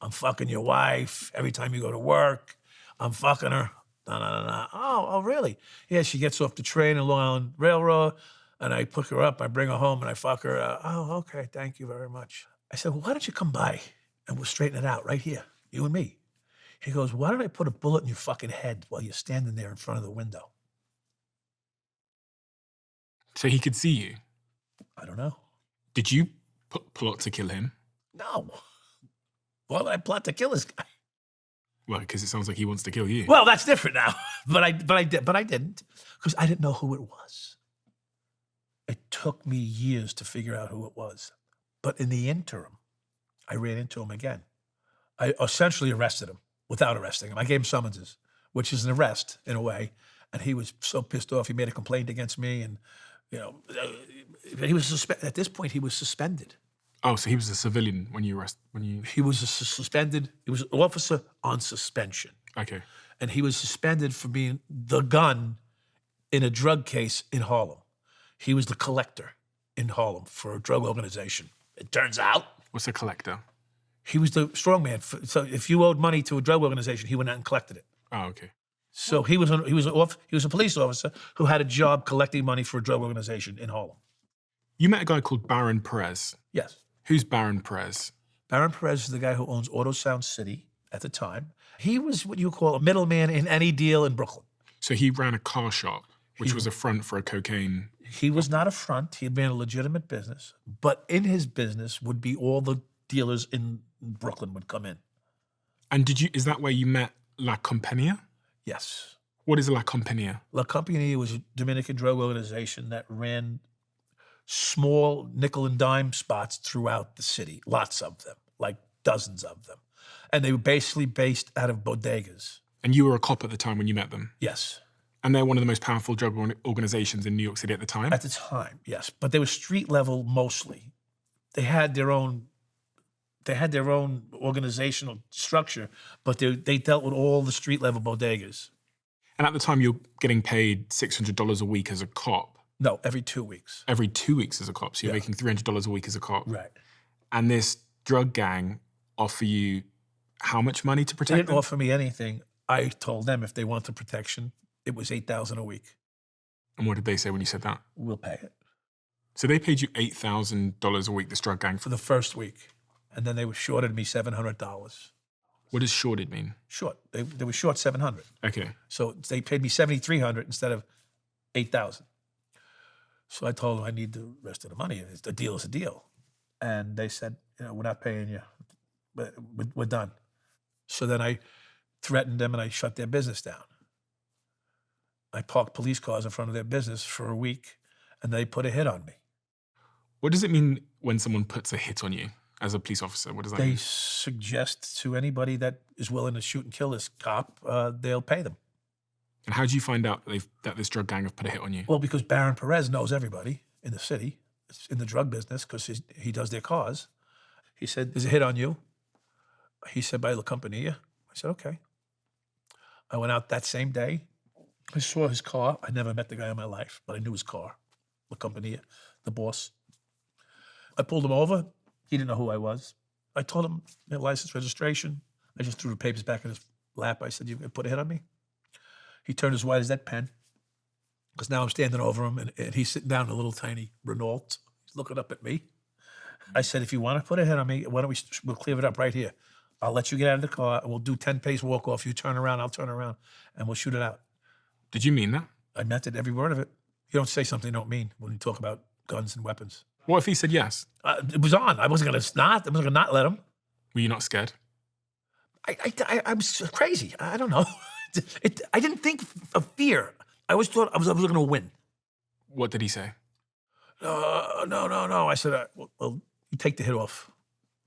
I'm fucking your wife every time you go to work. I'm fucking her. No. Oh, really? Yeah, she gets off the train in Long Island Railroad, and I pick her up, I bring her home, and I fuck her. Oh, okay, thank you very much. I said, well, why don't you come by and we'll straighten it out right here, you and me. He goes, why don't I put a bullet in your fucking head while you're standing there in front of the window? So he could see you? I don't know. Did you plot to kill him? No. Why would I plot to kill this guy? Well, because it sounds like he wants to kill you. Well, that's different now. But I didn't, because I didn't know who it was. It took me years to figure out who it was. But in the interim, I ran into him again. I essentially arrested him without arresting him. I gave him summonses, which is an arrest in a way. And he was so pissed off. He made a complaint against me, and he was at this point he was suspended. Oh, so he was a civilian when you He was suspended. He was an officer on suspension. Okay. And he was suspended for being the gun in a drug case in Harlem. He was the collector in Harlem for a drug organization. It turns out. What's a collector? He was the strongman. So if you owed money to a drug organization, he went out and collected it. Oh, okay. So he was a police officer who had a job collecting money for a drug organization in Harlem. You met a guy called Baron Perez. Yes. Who's Baron Perez? Baron Perez is the guy who owns Auto Sound City at the time. He was what you call a middleman in any deal in Brooklyn. So he ran a car shop, which was a front for a cocaine. He was not a front. He ran a legitimate business. But in his business would be all the dealers in Brooklyn would come in. And is that where you met La Compañía? Yes. What is La Compañía? La Compañía was a Dominican drug organization that ran small nickel and dime spots throughout the city, lots of them, like dozens of them. And they were basically based out of bodegas. And you were a cop at the time when you met them? Yes. And they're one of the most powerful drug organizations in New York City at the time? At the time, yes. But they were street level mostly. They had their own organizational structure, but they dealt with all the street level bodegas. And at the time, you're getting paid $600 a week as a cop. No, every 2 weeks. Every 2 weeks as a cop. So you're making $300 a week as a cop. Right. And this drug gang offer you how much money to protect They didn't them? offer me anything. I told them if they wanted protection, it was $8,000 a week. And what did they say when you said that? We'll pay it. So they paid you $8,000 a week, this drug gang? For the first week. And then they were shorted me $700. What does shorted mean? Short. They were short $700. Okay. So they paid me $7,300 instead of $8,000. So I told them I need the rest of the money. The deal is a deal. And they said, we're not paying you. But we're done. So then I threatened them and I shut their business down. I parked police cars in front of their business for a week and they put a hit on me. What does it mean when someone puts a hit on you as a police officer? What does that mean? They suggest to anybody that is willing to shoot and kill this cop, they'll pay them. And how do you find out that this drug gang have put a hit on you? Well, because Baron Perez knows everybody in the city, in the drug business, because he does their cars. He said, there's a hit on you. He said, by La Compañía. I said, okay. I went out that same day. I saw his car. I never met the guy in my life, but I knew his car, La Compañía, the boss. I pulled him over. He didn't know who I was. I told him, license, registration. I just threw the papers back in his lap. I said, you can put a hit on me? He turned as white as that pen, because now I'm standing over him, and he's sitting down in a little tiny Renault. He's looking up at me. I said, if you want to put a hit on me, why don't we'll clear it up right here. I'll let you get out of the car, and we'll do 10-pace walk-off. You turn around, I'll turn around, and we'll shoot it out. Did you mean that? I meant it, every word of it. You don't say something you don't mean when you talk about guns and weapons. What if he said yes? It was on. I wasn't going to not. I wasn't going to not let him. Were you not scared? I was crazy. I don't know. I didn't think of fear. I always thought I was going to win. What did he say? No. I said, well, you take the hit off.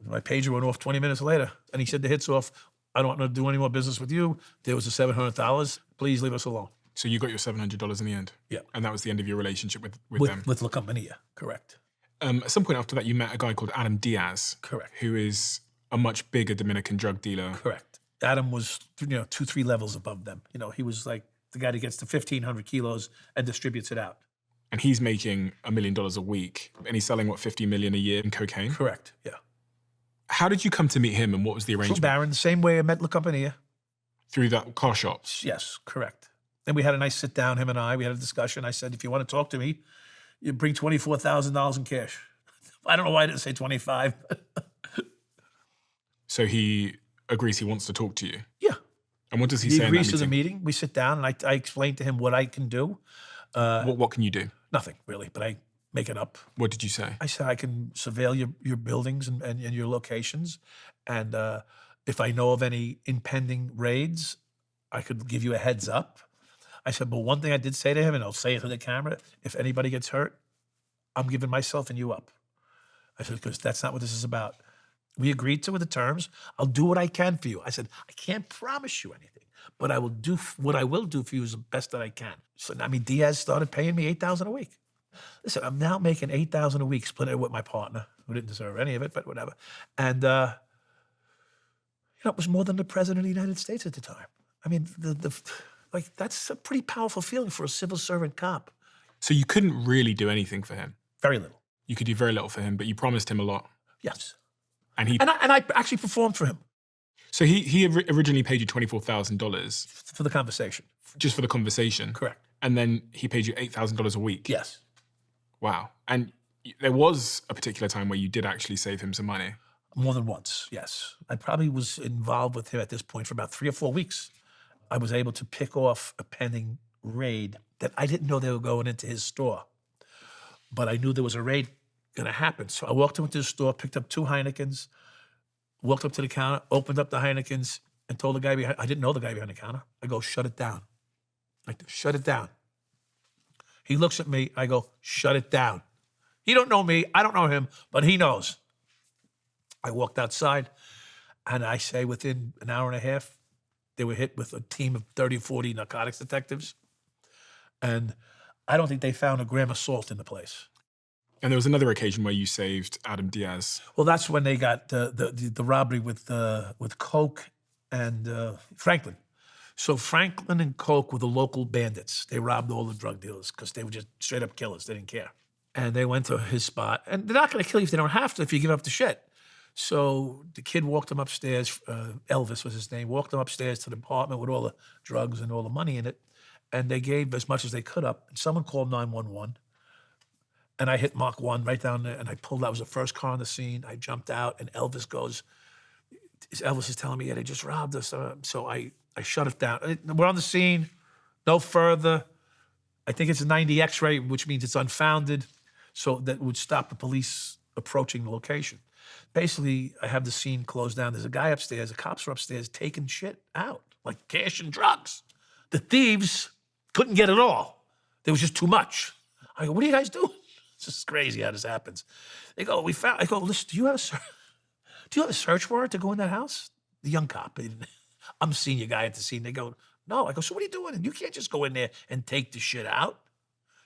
My pager went off 20 minutes later, and he said, the hit's off. I don't want to do any more business with you. There was the $700. Please leave us alone. So you got your $700 in the end? Yeah. And that was the end of your relationship with them? With La Compañía, correct. At some point after that, you met a guy called Adam Diaz. Correct. Who is a much bigger Dominican drug dealer. Correct. Adam was, 2-3 levels above them. He was like the guy that gets to 1,500 kilos and distributes it out. And he's making $1 million a week, and he's selling, $50 million a year in cocaine? Correct, yeah. How did you come to meet him, and what was the arrangement? Through Barron, the same way I met La Compañía. Through that car shop? Yes, correct. And we had a nice sit down, him and I. We had a discussion. I said, if you want to talk to me, you bring $24,000 in cash. I don't know why I didn't say 25. So he agrees he wants to talk to you? Yeah. And what does he say He in that agrees to the meeting? meeting. We sit down, and I explain to him what I can do. What can you do? Nothing, really, but I make it up. What did you say? I said I can surveil your buildings and your locations, and if I know of any impending raids, I could give you a heads up. I said, but one thing I did say to him, and I'll say it to the camera, if anybody gets hurt, I'm giving myself and you up. I said, because that's not what this is about. We agreed to with the terms. I'll do what I can for you. I said, I can't promise you anything, but I will do what I will do for you is the best that I can. So, Diaz started paying me $8,000 a week. Listen, I'm now making $8,000 a week, split it with my partner, who didn't deserve any of it, but whatever. And, it was more than the president of the United States at the time. I mean, that's a pretty powerful feeling for a civil servant cop. So you couldn't really do anything for him? Very little. You could do very little for him, but you promised him a lot. Yes. And I actually performed for him. So he originally paid you $24,000 for the conversation. Just for the conversation. Correct. And then he paid you $8,000 a week. Yes. Wow. And there was a particular time where you did actually save him some money. More than once, yes. I probably was involved with him at this point for about 3 or 4 weeks. I was able to pick off a pending raid that I didn't know they were going into his store. But I knew there was a raid going to happen. So I walked into the store, picked up 2 Heinekens, walked up to the counter, opened up the Heinekens, and told the guy behind, I didn't know the guy behind the counter. I go, shut it down. Shut it down. He looks at me, I go, shut it down. He don't know me, I don't know him, but he knows. I walked outside, and I say within an hour and a half, they were hit with a team of 30, 40 narcotics detectives. And I don't think they found a gram of salt in the place. And there was another occasion where you saved Adam Diaz. Well, that's when they got the robbery with Coke and Franklin. So Franklin and Coke were the local bandits. They robbed all the drug dealers because they were just straight up killers. They didn't care. And they went to his spot. And they're not going to kill you if they don't have to, if you give up the shit. So the kid walked him upstairs, Elvis was his name, walked him upstairs to the apartment with all the drugs and all the money in it. And they gave as much as they could up. And someone called 911. And I hit Mach 1 right down there, and I pulled out. It was the first car on the scene. I jumped out, and Elvis is telling me, yeah, they just robbed us. So I shut it down. We're on the scene, no further. I think it's a 90 X-ray, which means it's unfounded. So that would stop the police approaching the location. Basically, I have the scene closed down. There's a guy upstairs, the cops are upstairs taking shit out, like cash and drugs. The thieves couldn't get it all. There was just too much. I go, what are you guys doing? It's just crazy how this happens. They go, I go, listen, do you have a search warrant to go in that house? The young cop, I'm a senior guy at the scene. They go, no. I go, so what are you doing? And you can't just go in there and take the shit out.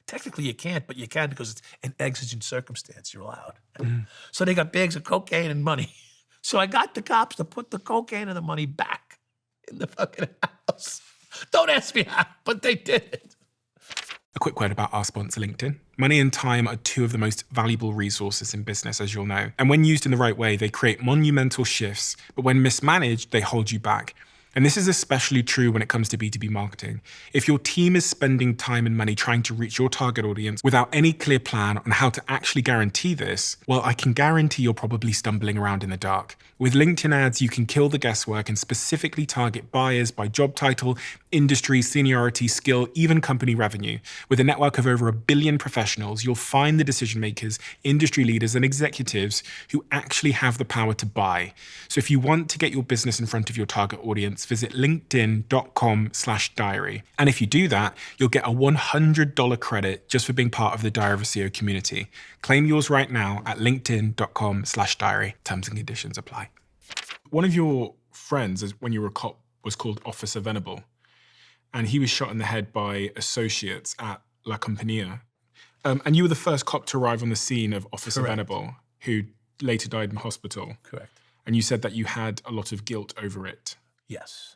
Technically you can't, but you can because it's an exigent circumstance. You're allowed. Mm-hmm. So they got bags of cocaine and money. So I got the cops to put the cocaine and the money back in the fucking house. Don't ask me how, but they did it. A quick word about our sponsor, LinkedIn. Money and time are two of the most valuable resources in business, as you'll know. And when used in the right way, they create monumental shifts, but when mismanaged, they hold you back. And this is especially true when it comes to B2B marketing. If your team is spending time and money trying to reach your target audience without any clear plan on how to actually guarantee this, well, I can guarantee you're probably stumbling around in the dark. With LinkedIn ads, you can kill the guesswork and specifically target buyers by job title, industry, seniority, skill, even company revenue. With a network of over 1 billion professionals, you'll find the decision makers, industry leaders, and executives who actually have the power to buy. So if you want to get your business in front of your target audience, visit linkedin.com/diary. And if you do that, you'll get a $100 credit just for being part of the Diary of a CEO community. Claim yours right now at linkedin.com/diary. Terms and conditions apply. One of your friends, when you were a cop, was called Officer Venable. And he was shot in the head by associates at La Compañía. And you were the first cop to arrive on the scene of Officer Correct. Venable, who later died in hospital. Correct. And you said that you had a lot of guilt over it. Yes.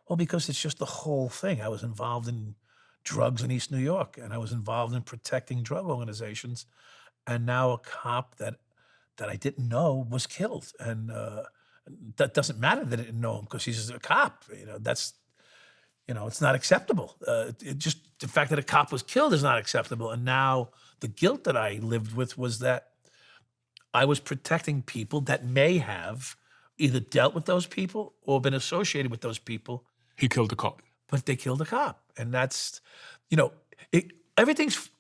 Well, because it's just the whole thing. I was involved in drugs in East New York, and I was involved in protecting drug organizations. And now a cop that I didn't know was killed. And that doesn't matter that I didn't know him because he's a cop. That's, it's not acceptable. Just the fact that a cop was killed is not acceptable. And now the guilt that I lived with was that I was protecting people that may have either dealt with those people or been associated with those people. Who killed the cop? But they killed a cop. And that's, everything's,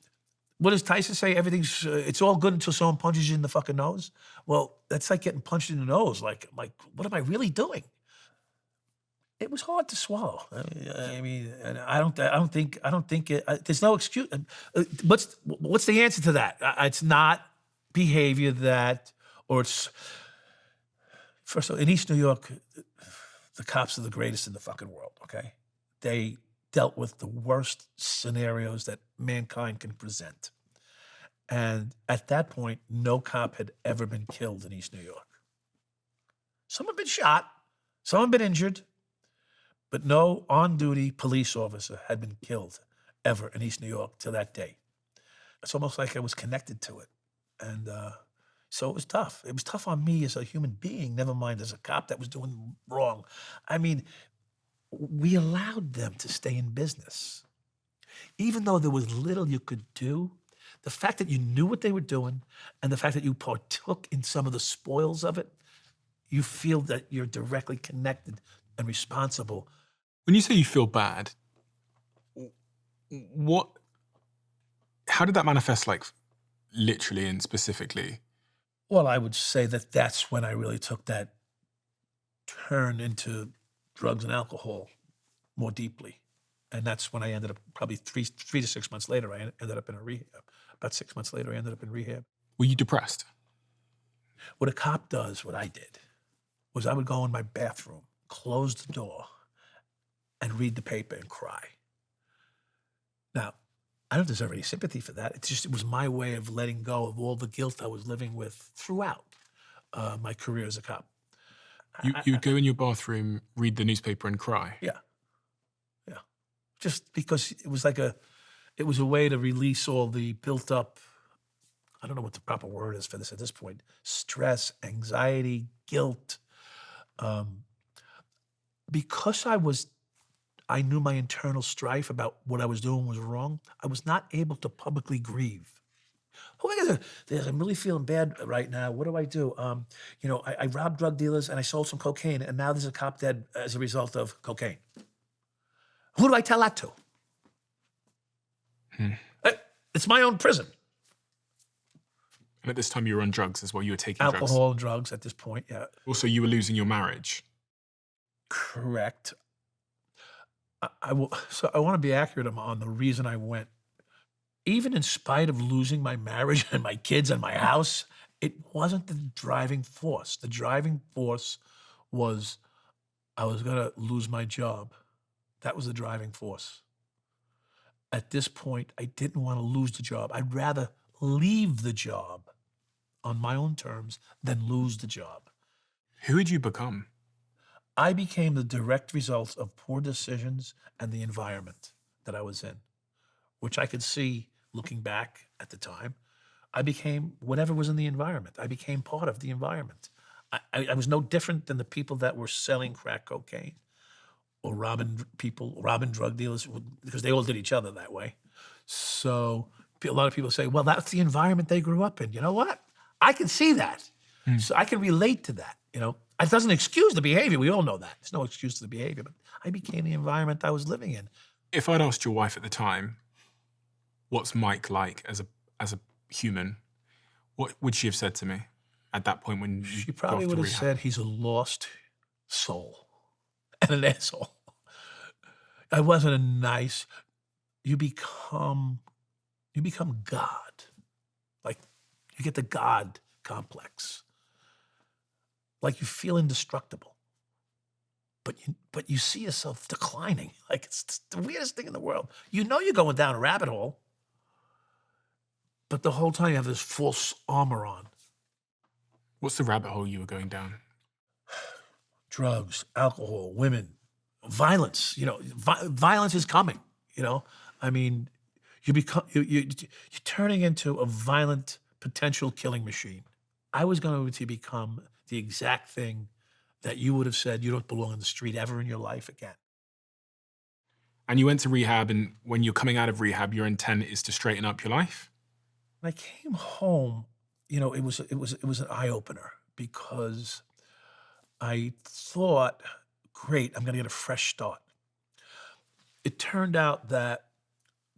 what does Tyson say? Everything's, it's all good until someone punches you in the fucking nose. Well, that's like getting punched in the nose. Like, what am I really doing? It was hard to swallow. I mean, and I don't think it, there's no excuse. What's the answer to that? It's not behavior or it's, first of all, in East New York, the cops are the greatest in the fucking world, okay? They dealt with the worst scenarios that mankind can present. And at that point, no cop had ever been killed in East New York. Some have been shot, some have been injured, but no on-duty police officer had been killed ever in East New York to that day. It's almost like I was connected to it. And so it was tough. It was tough on me as a human being, never mind as a cop that was doing wrong. I mean, we allowed them to stay in business. Even though there was little you could do, the fact that you knew what they were doing and the fact that you partook in some of the spoils of it, you feel that you're directly connected and responsible. When you say you feel bad, how did that manifest, like, literally and specifically? Well, I would say that that's when I really took that turn into drugs and alcohol more deeply. And that's when I ended up probably three to 6 months later, I ended up in a rehab. About 6 months later, I ended up in rehab. Were you depressed? What a cop does, what I did, was I would go in my bathroom, close the door, and read the paper and cry. Now, I don't deserve any sympathy for that. It was my way of letting go of all the guilt I was living with throughout my career as a cop. You would go in your bathroom, read the newspaper and cry? Yeah. Just because it was it was a way to release all the built up, I don't know what the proper word is for this at this point, stress, anxiety, guilt. Because I knew my internal strife about what I was doing was wrong, I was not able to publicly grieve. I'm really feeling bad right now. What do I do? I robbed drug dealers and I sold some cocaine, and now there's a cop dead as a result of cocaine. Who do I tell that to? It's my own prison. And at this time you were on drugs as well. You were taking Alcohol and drugs at this point, yeah. Also, you were losing your marriage. Correct. I want to be accurate on the reason I went. Even in spite of losing my marriage and my kids and my house, it wasn't the driving force. The driving force was I was going to lose my job. That was the driving force. At this point, I didn't want to lose the job. I'd rather leave the job on my own terms than lose the job. Who had you become? I became the direct result of poor decisions and the environment that I was in, which I could see looking back at the time. I became whatever was in the environment. I became part of the environment. I was no different than the people that were selling crack cocaine or robbing people, robbing drug dealers, because they all did each other that way. So a lot of people say, well, that's the environment they grew up in. You know what? I can see that. So I can relate to that, you know. It doesn't excuse the behavior. We all know that. There's no excuse to the behavior, but I became the environment I was living in. If I'd asked your wife at the time, what's Mike like as a human, what would she have said to me at that point when you She probably would have said he's a lost soul and an asshole. I wasn't a nice. You become God. Like you get the God complex. Like you feel indestructible. But you see yourself declining. Like it's the weirdest thing in the world. You know you're going down a rabbit hole, but the whole time you have this false armor on. What's the rabbit hole you were going down? Drugs, alcohol, women, violence. You know, violence is coming. You know, I mean, you're turning into a violent potential killing machine. I was going to become the exact thing that you would have said you don't belong in the street ever in your life again. And you went to rehab, and when you're coming out of rehab, your intent is to straighten up your life? When I came home, you know, it was an eye opener because I thought, great, I'm going to get a fresh start. It turned out that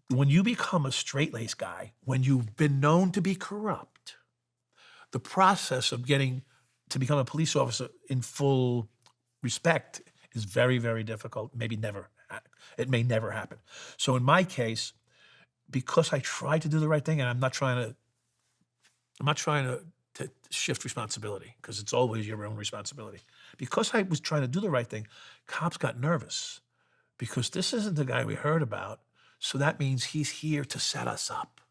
when you become a straight-laced guy, when you've been known to be corrupt, the process of getting to become a police officer in full respect is very, very difficult. It may never happen. So in my case, because I tried to do the right thing, and I'm not trying to shift responsibility because it's always your own responsibility. Because I was trying to do the right thing, cops got nervous because this isn't the guy we heard about. So that means he's here to set us up.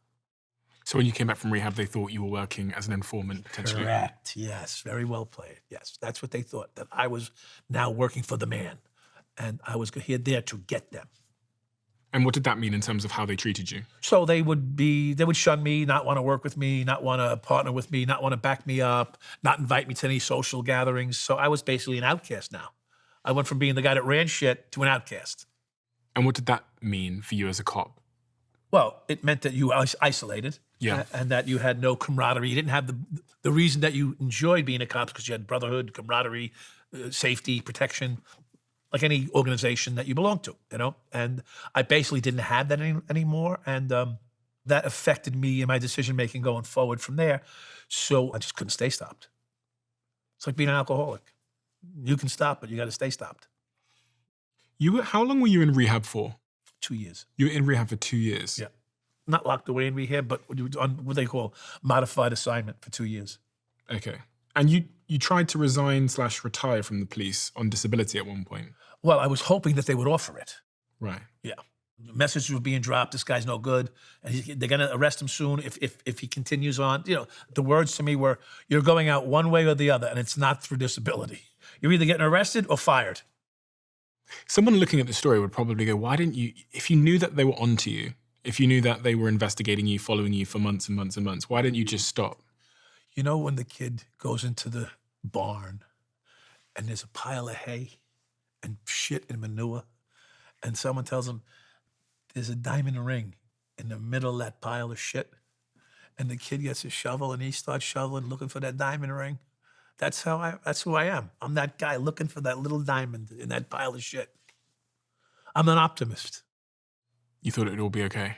So when you came back from rehab, they thought you were working as an informant, potentially? Correct. Yes. Very well played. Yes. That's what they thought, that I was now working for the man and I was here there to get them. And what did that mean in terms of how they treated you? So they would shun me, not want to work with me, not want to partner with me, not want to back me up, not invite me to any social gatherings. So I was basically an outcast now. I went from being the guy that ran shit to an outcast. And what did that mean for you as a cop? Well, it meant that you were isolated. Yeah. And that you had no camaraderie. You didn't have the reason that you enjoyed being a cop because you had brotherhood, camaraderie, safety, protection, like any organization that you belong to, you know? And I basically didn't have that anymore. And that affected me in my decision-making going forward from there. So I just couldn't stay stopped. It's like being an alcoholic. You can stop, but you got to stay stopped. How long were you in rehab for? 2 years. You were in rehab for 2 years? Yeah. Not locked away in rehab, but on what they call modified assignment for 2 years. Okay. And you tried to resign/retire from the police on disability at one point? Well, I was hoping that they would offer it. Right. Yeah. Messages were being dropped, this guy's no good, and they're going to arrest him soon if he continues on. You know, the words to me were, you're going out one way or the other, and it's not through disability. You're either getting arrested or fired. Someone looking at the story would probably go, why didn't you, if you knew that they were onto you, if you knew that they were investigating you, following you for months and months and months, why didn't you just stop? You know when the kid goes into the barn and there's a pile of hay and shit and manure, and someone tells him there's a diamond ring in the middle of that pile of shit, and the kid gets a shovel and he starts shoveling, looking for that diamond ring. That's who I am. I'm that guy looking for that little diamond in that pile of shit. I'm an optimist. You thought it would all be okay?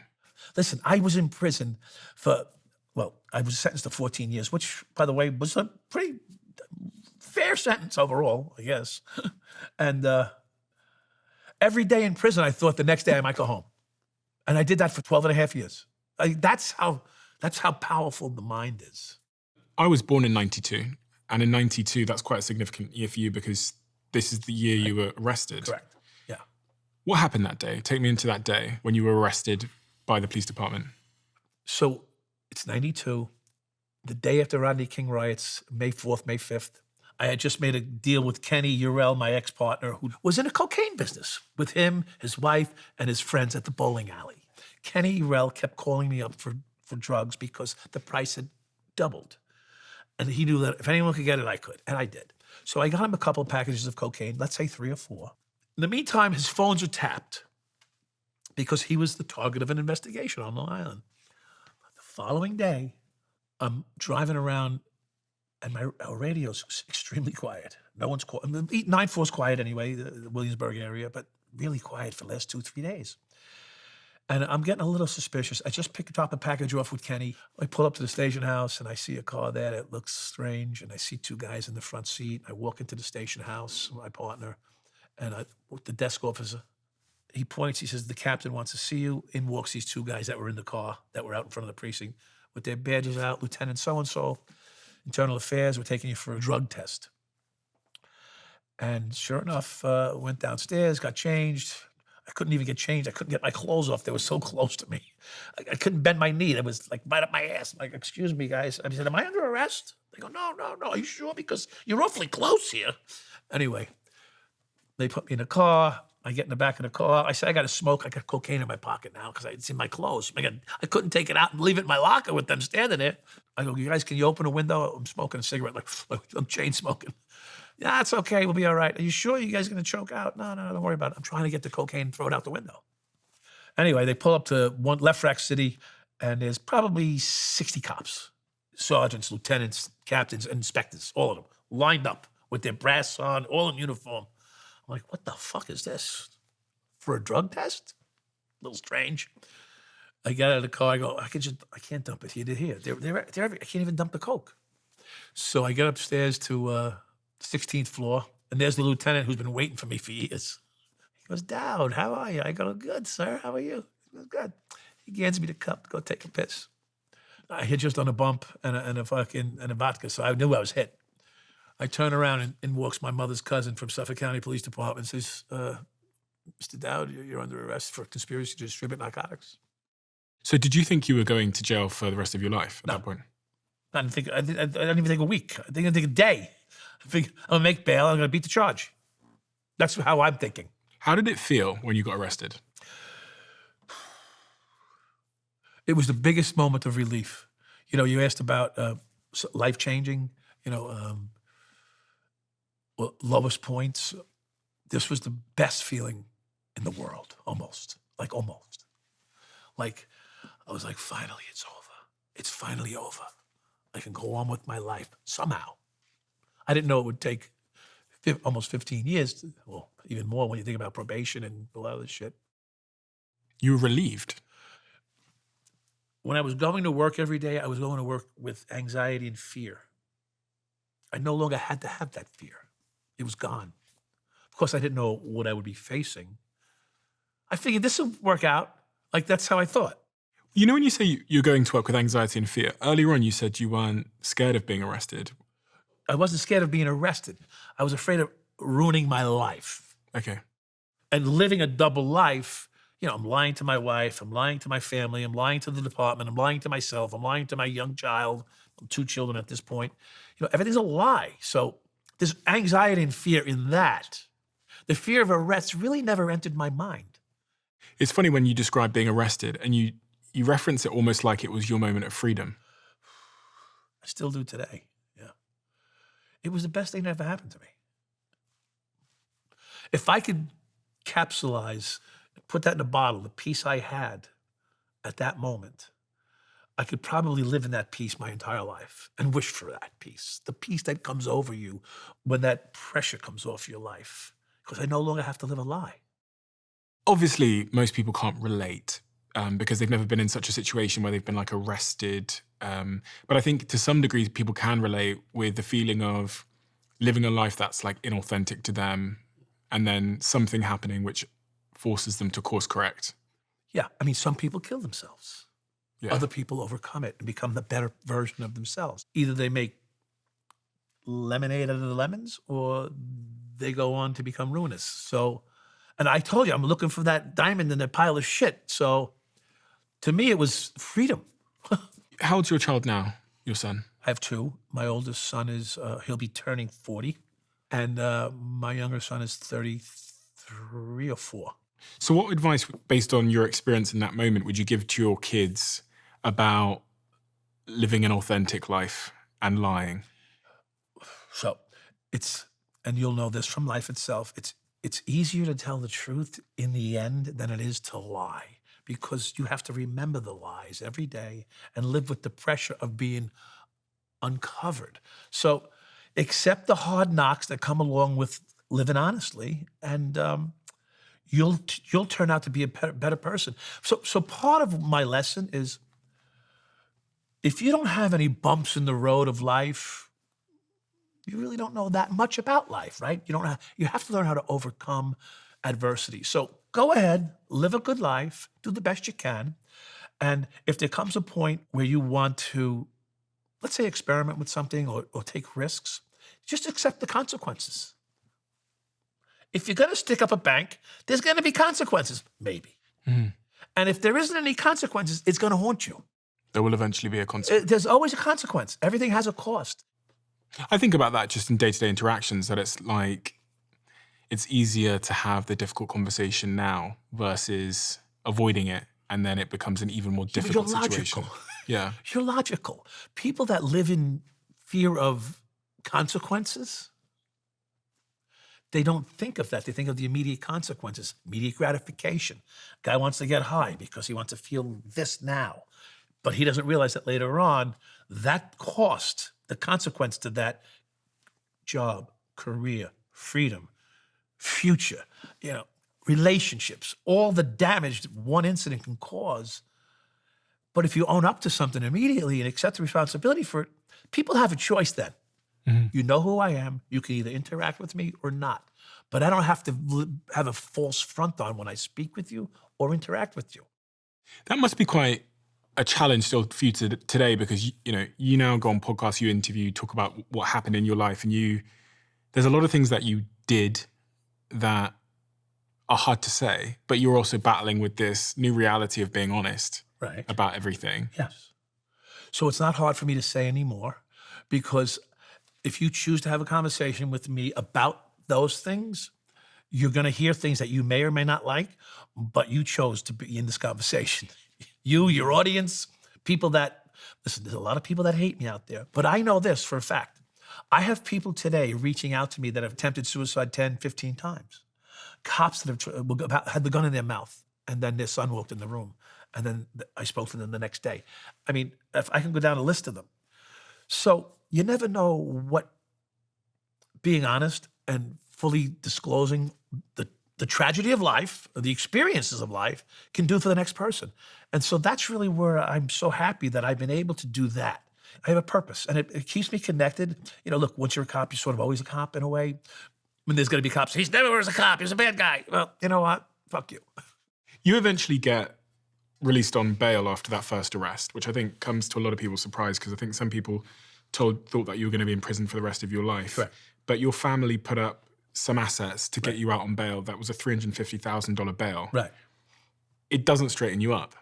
Listen, I was in prison I was sentenced to 14 years, which, by the way, was a pretty fair sentence overall, I guess. And every day in prison, I thought the next day I might go home. And I did that for 12 and a half years. That's how powerful the mind is. I was born in 92. And in 92, that's quite a significant year for you because this is the year you were arrested. Correct, yeah. What happened that day? Take me into that day when you were arrested by the police department. So it's 92, the day after Rodney King riots, May 4th, May 5th. I had just made a deal with Kenny Urell, my ex-partner, who was in a cocaine business with him, his wife, and his friends at the bowling alley. Kenny Urell kept calling me up for drugs because the price had doubled. And he knew that if anyone could get it, I could, and I did. So I got him a couple of packages of cocaine, let's say 3 or 4. In the meantime, his phones are tapped because he was the target of an investigation on Long Island. The following day, I'm driving around and our radio's extremely quiet. No one's called. 9-4's quiet anyway, the Williamsburg area, but really quiet for the last 2-3 days. And I'm getting a little suspicious. I just picked up a package off with Kenny. I pull up to the station house and I see a car there that looks strange. And I see 2 guys in the front seat. I walk into the station house, my partner, and the desk officer, he points, he says, the captain wants to see you. In walks these 2 guys that were in the car, that were out in front of the precinct with their badges out, Lieutenant so-and-so, Internal Affairs, we're taking you for a drug test. And sure enough, went downstairs, got changed. I couldn't even get changed. I couldn't get my clothes off. They were so close to me. I couldn't bend my knee. It was like right up my ass. I'm like, excuse me, guys. I said, am I under arrest? They go, no. Are you sure? Because you're awfully close here. Anyway, they put me in a car. I get in the back of the car. I said, I got to smoke. I got cocaine in my pocket now because it's in my clothes. I couldn't take it out and leave it in my locker with them standing there. I go, you guys, can you open a window? I'm smoking a cigarette, like I'm chain smoking. Yeah, it's okay. We'll be all right. Are you sure you guys are going to choke out? No, don't worry about it. I'm trying to get the cocaine and throw it out the window. Anyway, they pull up to Left Rack City, and there's probably 60 cops, sergeants, lieutenants, captains, and inspectors, all of them, lined up with their brass on, all in uniform. I'm like, what the fuck is this? For a drug test? A little strange. I get out of the car. I go, I can't dump it here. They're I can't even dump the coke. So I get upstairs to 16th floor, and there's the lieutenant who's been waiting for me for years. He goes, Dowd, how are you? I go, good, sir. How are you? He goes, good. He hands me the cup to go take a piss. I had just done a bump and a vodka, so I knew I was hit. I turn around and in walks my mother's cousin from Suffolk County Police Department and says, Mr. Dowd, you're under arrest for conspiracy to distribute narcotics. So did you think you were going to jail for the rest of your life at that point? I didn't even think a week. I didn't think a day. I think I'm gonna make bail. I'm gonna beat the charge. That's how I'm thinking. How did it feel when you got arrested? It was the biggest moment of relief. You know, you asked about life-changing, lowest points. This was the best feeling in the world, almost. Like, I was like, finally, it's over. It's finally over. I can go on with my life somehow. I didn't know it would take almost 15 years, well, even more when you think about probation and all that other shit. You were relieved? When I was going to work every day, I was going to work with anxiety and fear. I no longer had to have that fear. It was gone. Of course, I didn't know what I would be facing. I figured this would work out. Like, that's how I thought. You know, when you say you're going to work with anxiety and fear, earlier on you said you weren't scared of being arrested. I wasn't scared of being arrested. I was afraid of ruining my life. Okay. And living a double life, I'm lying to my wife, I'm lying to my family, I'm lying to the department, I'm lying to myself, I'm lying to my young child, 2 children at this point. Everything's a lie. So there's anxiety and fear in that. The fear of arrest really never entered my mind. It's funny when you describe being arrested and you reference it almost like it was your moment of freedom. I still do today, yeah. It was the best thing that ever happened to me. If I could capsulize, put that in a bottle, the peace I had at that moment, I could probably live in that peace my entire life and wish for that peace. The peace that comes over you when that pressure comes off your life, because I no longer have to live a lie. Obviously, most people can't relate because they've never been in such a situation where they've been like arrested. But I think to some degree, people can relate with the feeling of living a life that's like inauthentic to them and then something happening which forces them to course correct. Yeah, I mean, some people kill themselves. Yeah. Other people overcome it and become the better version of themselves. Either they make lemonade out of the lemons or they go on to become ruinous. So, and I told you, I'm looking for that diamond in that pile of shit. So to me, it was freedom. How old's your child now? Your son? I have two. My oldest son is, he'll be turning 40. And my younger son is 33 or 4. So what advice, based on your experience in that moment, would you give to your kids about living an authentic life and lying? So and you'll know this from life itself, it's easier to tell the truth in the end than it is to lie, because you have to remember the lies every day and live with the pressure of being uncovered. So accept the hard knocks that come along with living honestly, and you'll turn out to be a better person. So part of my lesson is, if you don't have any bumps in the road of life, you really don't know that much about life, right? You have to learn how to overcome adversity. So go ahead, live a good life, do the best you can. And if there comes a point where you want to, let's say, experiment with something or take risks, just accept the consequences. If you're going to stick up a bank, there's going to be consequences, maybe. Mm. And if there isn't any consequences, it's going to haunt you. There will eventually be a consequence. There's always a consequence. Everything has a cost. I think about that just in day-to-day interactions, that it's like, it's easier to have the difficult conversation now versus avoiding it, and then it becomes an even more difficult situation. Yeah. You're logical. People that live in fear of consequences, they don't think of that. They think of the immediate consequences, immediate gratification. Guy wants to get high because he wants to feel this now. But he doesn't realize that later on, that cost, the consequence to that, job, career, freedom, future, relationships, all the damage that one incident can cause. But if you own up to something immediately and accept the responsibility for it, people have a choice then. Mm-hmm. You know who I am. You can either interact with me or not. But I don't have to have a false front on when I speak with you or interact with you. That must be quite a challenge still for you today, because you now go on podcasts, you interview, talk about what happened in your life, and there's a lot of things that you did that are hard to say, but you're also battling with this new reality of being honest about everything. Yes. So it's not hard for me to say anymore, because if you choose to have a conversation with me about those things, you're going to hear things that you may or may not like, but you chose to be in this conversation. You, your audience, people that, listen, there's a lot of people that hate me out there, but I know this for a fact. I have people today reaching out to me that have attempted suicide 10, 15 times. Cops that have had the gun in their mouth, and then their son walked in the room, and then I spoke to them the next day. I mean, if I can go down a list of them. So you never know what being honest and fully disclosing the tragedy of life, or the experiences of life, can do for the next person. And so that's really where I'm so happy that I've been able to do that. I have a purpose, and it keeps me connected. Look, once you're a cop, you're sort of always a cop in a way. When there's going to be cops, he's never was a cop, he's a bad guy. Well, you know what? Fuck you. You eventually get released on bail after that first arrest, which I think comes to a lot of people's surprise, because I think some people thought that you were going to be in prison for the rest of your life. Right. But your family put up some assets to get you out on bail. That was a $350,000 bail. Right. It doesn't straighten you up.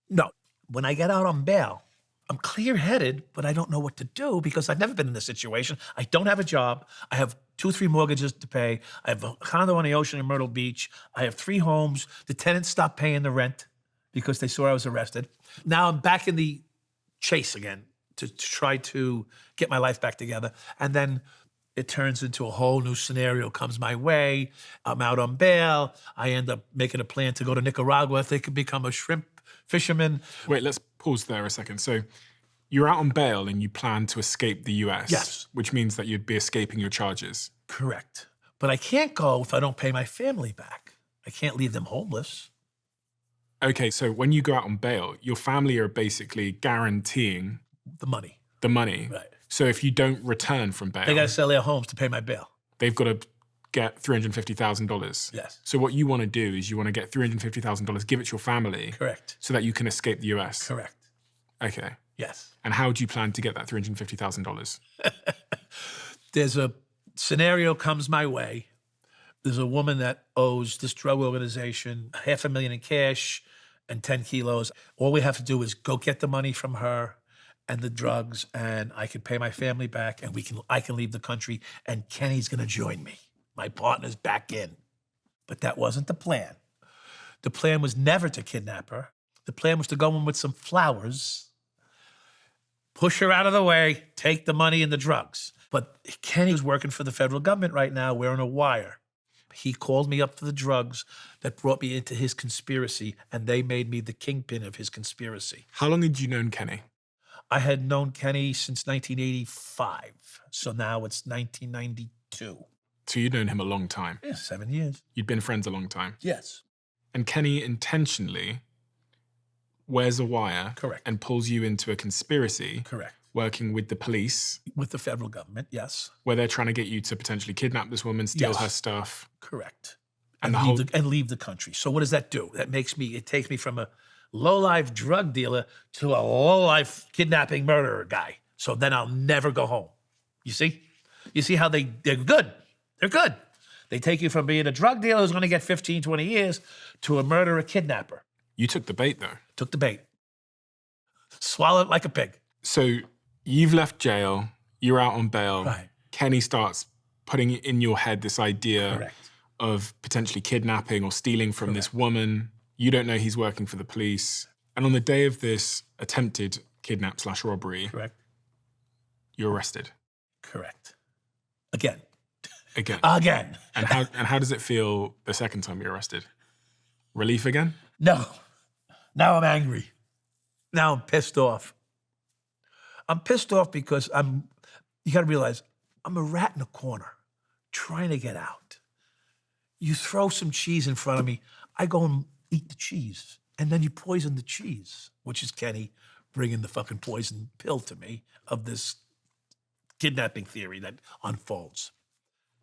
No. When I get out on bail, I'm clear-headed, but I don't know what to do, because I've never been in this situation. I don't have a job. I have 2 or 3 mortgages to pay. I have a condo on the ocean in Myrtle Beach. I have 3 homes. The tenants stopped paying the rent because they saw I was arrested. Now I'm back in the chase again to try to get my life back together. And then it turns into a whole new scenario comes my way. I'm out on bail. I end up making a plan to go to Nicaragua. I think and become a shrimp fisherman. Wait, let's pause there a second. So you're out on bail and you plan to escape the US. Yes. Which means that you'd be escaping your charges. Correct. But I can't go if I don't pay my family back. I can't leave them homeless. Okay, so when you go out on bail, your family are basically guaranteeing the money. Right. So if you don't return from bail, they got to sell their homes to pay my bail. They've got to get $350,000. Yes. So what you want to do is you want to get $350,000, give it to your family. Correct. So that you can escape the US. Correct. Okay. Yes. And how do you plan to get that $350,000? There's a scenario comes my way. There's a woman that owes this drug organization $500,000 in cash and 10 kilos. All we have to do is go get the money from her and the drugs, and I can pay my family back, and I can leave the country, and Kenny's gonna join me. My partner's back in. But that wasn't the plan. The plan was never to kidnap her. The plan was to go in with some flowers, push her out of the way, take the money and the drugs. But Kenny was working for the federal government right now, wearing a wire. He called me up for the drugs that brought me into his conspiracy, and they made me the kingpin of his conspiracy. How long had you known Kenny? I had known Kenny since 1985, so now it's 1992. So you'd known him a long time. Yeah, 7 years. You'd been friends a long time. Yes. And Kenny intentionally wears a wire. Correct. And pulls you into a conspiracy. Correct. Working with the police. With the federal government, yes. Where they're trying to get you to potentially kidnap this woman, steal her stuff. Correct. And leave the country. So what does that do? It takes me from a low-life drug dealer to a low-life kidnapping murderer guy. So then I'll never go home. You see? You see how they're good. They're good. They take you from being a drug dealer who's going to get 15, 20 years to a murderer kidnapper. You took the bait, though. Took the bait. Swallowed it like a pig. So you've left jail. You're out on bail. Right. Kenny starts putting in your head this idea Correct. of potentially kidnapping or stealing from this woman. You don't know he's working for the police. And on the day of this attempted kidnap/robbery, Correct. you're arrested. Correct. Again. Again. And how does it feel the second time you're arrested? Relief again? No. Now I'm angry. Now I'm pissed off. I'm pissed off because you got to realize, I'm a rat in a corner trying to get out. You throw some cheese in front of me, I go and eat the cheese. And then you poison the cheese, which is Kenny bringing the fucking poison pill to me of this kidnapping theory that unfolds.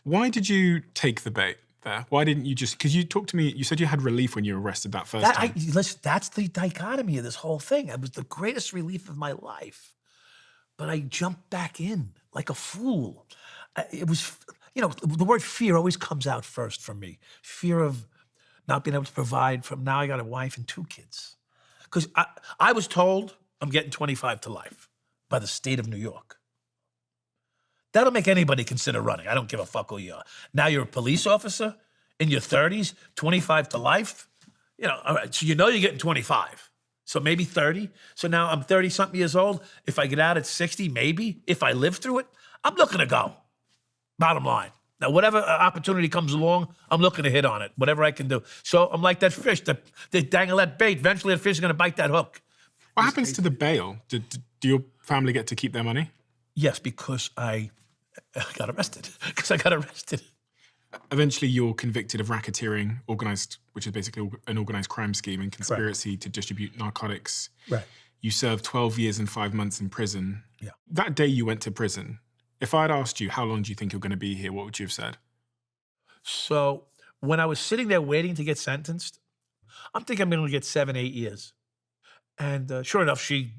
Why did you take the bait there? Why didn't you just, because you talked to me, you said you had relief when you were arrested that first time. Listen, that's the dichotomy of this whole thing. It was the greatest relief of my life. But I jumped back in like a fool. It was, the word fear always comes out first for me. Fear of not being able to provide from now I got a wife and 2 kids. Because I was told I'm getting 25 to life by the state of New York. That'll make anybody consider running. I don't give a fuck who you are. Now you're a police officer in your 30s, 25 to life. All right, so you're getting 25. So maybe 30. So now I'm 30-something years old. If I get out at 60, maybe, if I live through it, I'm looking to go. Bottom line. Now, whatever opportunity comes along, I'm looking to hit on it, whatever I can do. So I'm like that fish, they dangle that bait. Eventually, that fish is going to bite that hook. What happens to the bail? Do your family get to keep their money? Yes, because I got arrested. Eventually, you're convicted of racketeering, which is basically an organized crime scheme and conspiracy to distribute narcotics. Right. You served 12 years and 5 months in prison. Yeah. That day you went to prison, if I'd asked you, how long do you think you're going to be here, what would you have said? So when I was sitting there waiting to get sentenced, I'm thinking I'm going to get 7, 8 years. And sure enough, she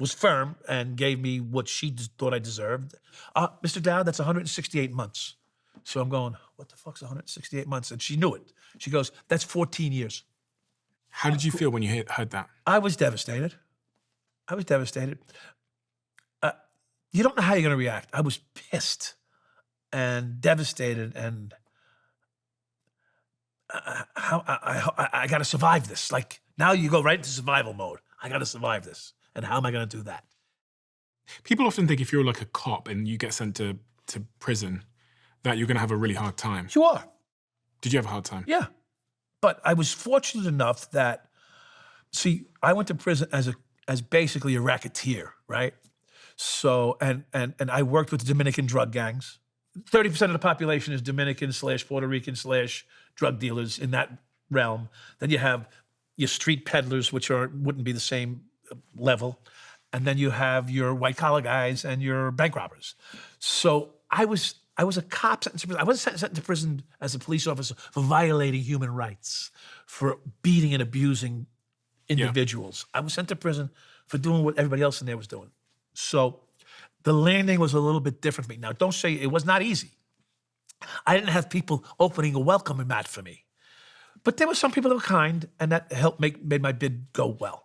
was firm and gave me what she thought I deserved. Mr. Dowd, that's 168 months. So I'm going, what the fuck's 168 months? And she knew it. She goes, that's 14 years. How did you feel when you heard that? I was devastated. You don't know how you're going to react. I was pissed and devastated, and I got to survive this. Like, now you go right into survival mode. I got to survive this. And how am I going to do that? People often think if you're like a cop and you get sent to prison, that you're going to have a really hard time. You are. Did you have a hard time? Yeah. But I was fortunate enough that, see, I went to prison as basically a racketeer, right? So, and I worked with the Dominican drug gangs. 30% of the population is Dominican/Puerto Rican/drug dealers in that realm. Then you have your street peddlers, which wouldn't be the same level. And then you have your white-collar guys and your bank robbers. So I was a cop sentenced to prison. I wasn't sent to prison as a police officer for violating human rights, for beating and abusing individuals. Yeah. I was sent to prison for doing what everybody else in there was doing. So the landing was a little bit different for me. Now, don't say it was not easy. I didn't have people opening a welcome mat for me. But there were some people that were kind, and that helped made my bid go well.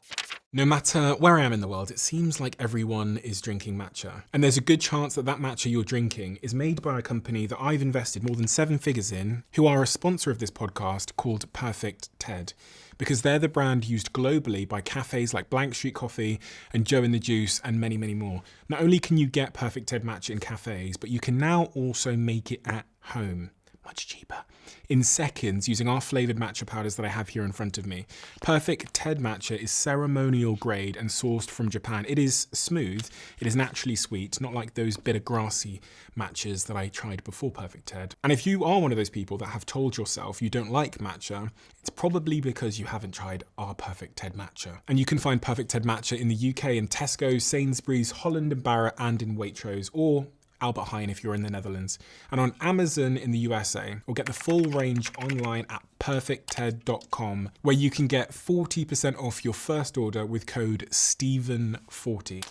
No matter where I am in the world, it seems like everyone is drinking matcha. And there's a good chance that that matcha you're drinking is made by a company that I've invested more than 7 figures in, who are a sponsor of this podcast called Perfect Ted. Because they're the brand used globally by cafes like Blank Street Coffee and Joe and the Juice and many, many more. Not only can you get Perfect Ted matcha in cafes, but you can now also make it at home. Much cheaper. In seconds, using our flavoured matcha powders that I have here in front of me. Perfect Ted matcha is ceremonial grade and sourced from Japan. It is smooth, it is naturally sweet, not like those bitter grassy matchas that I tried before Perfect Ted. And if you are one of those people that have told yourself you don't like matcha, it's probably because you haven't tried our Perfect Ted matcha. And you can find Perfect Ted matcha in the UK in Tesco, Sainsbury's, Holland & Barrett and in Waitrose, or Albert Heijn if you're in the Netherlands, and on Amazon in the USA, or get the full range online at perfectted.com, where you can get 40% off your first order with code Stephen40.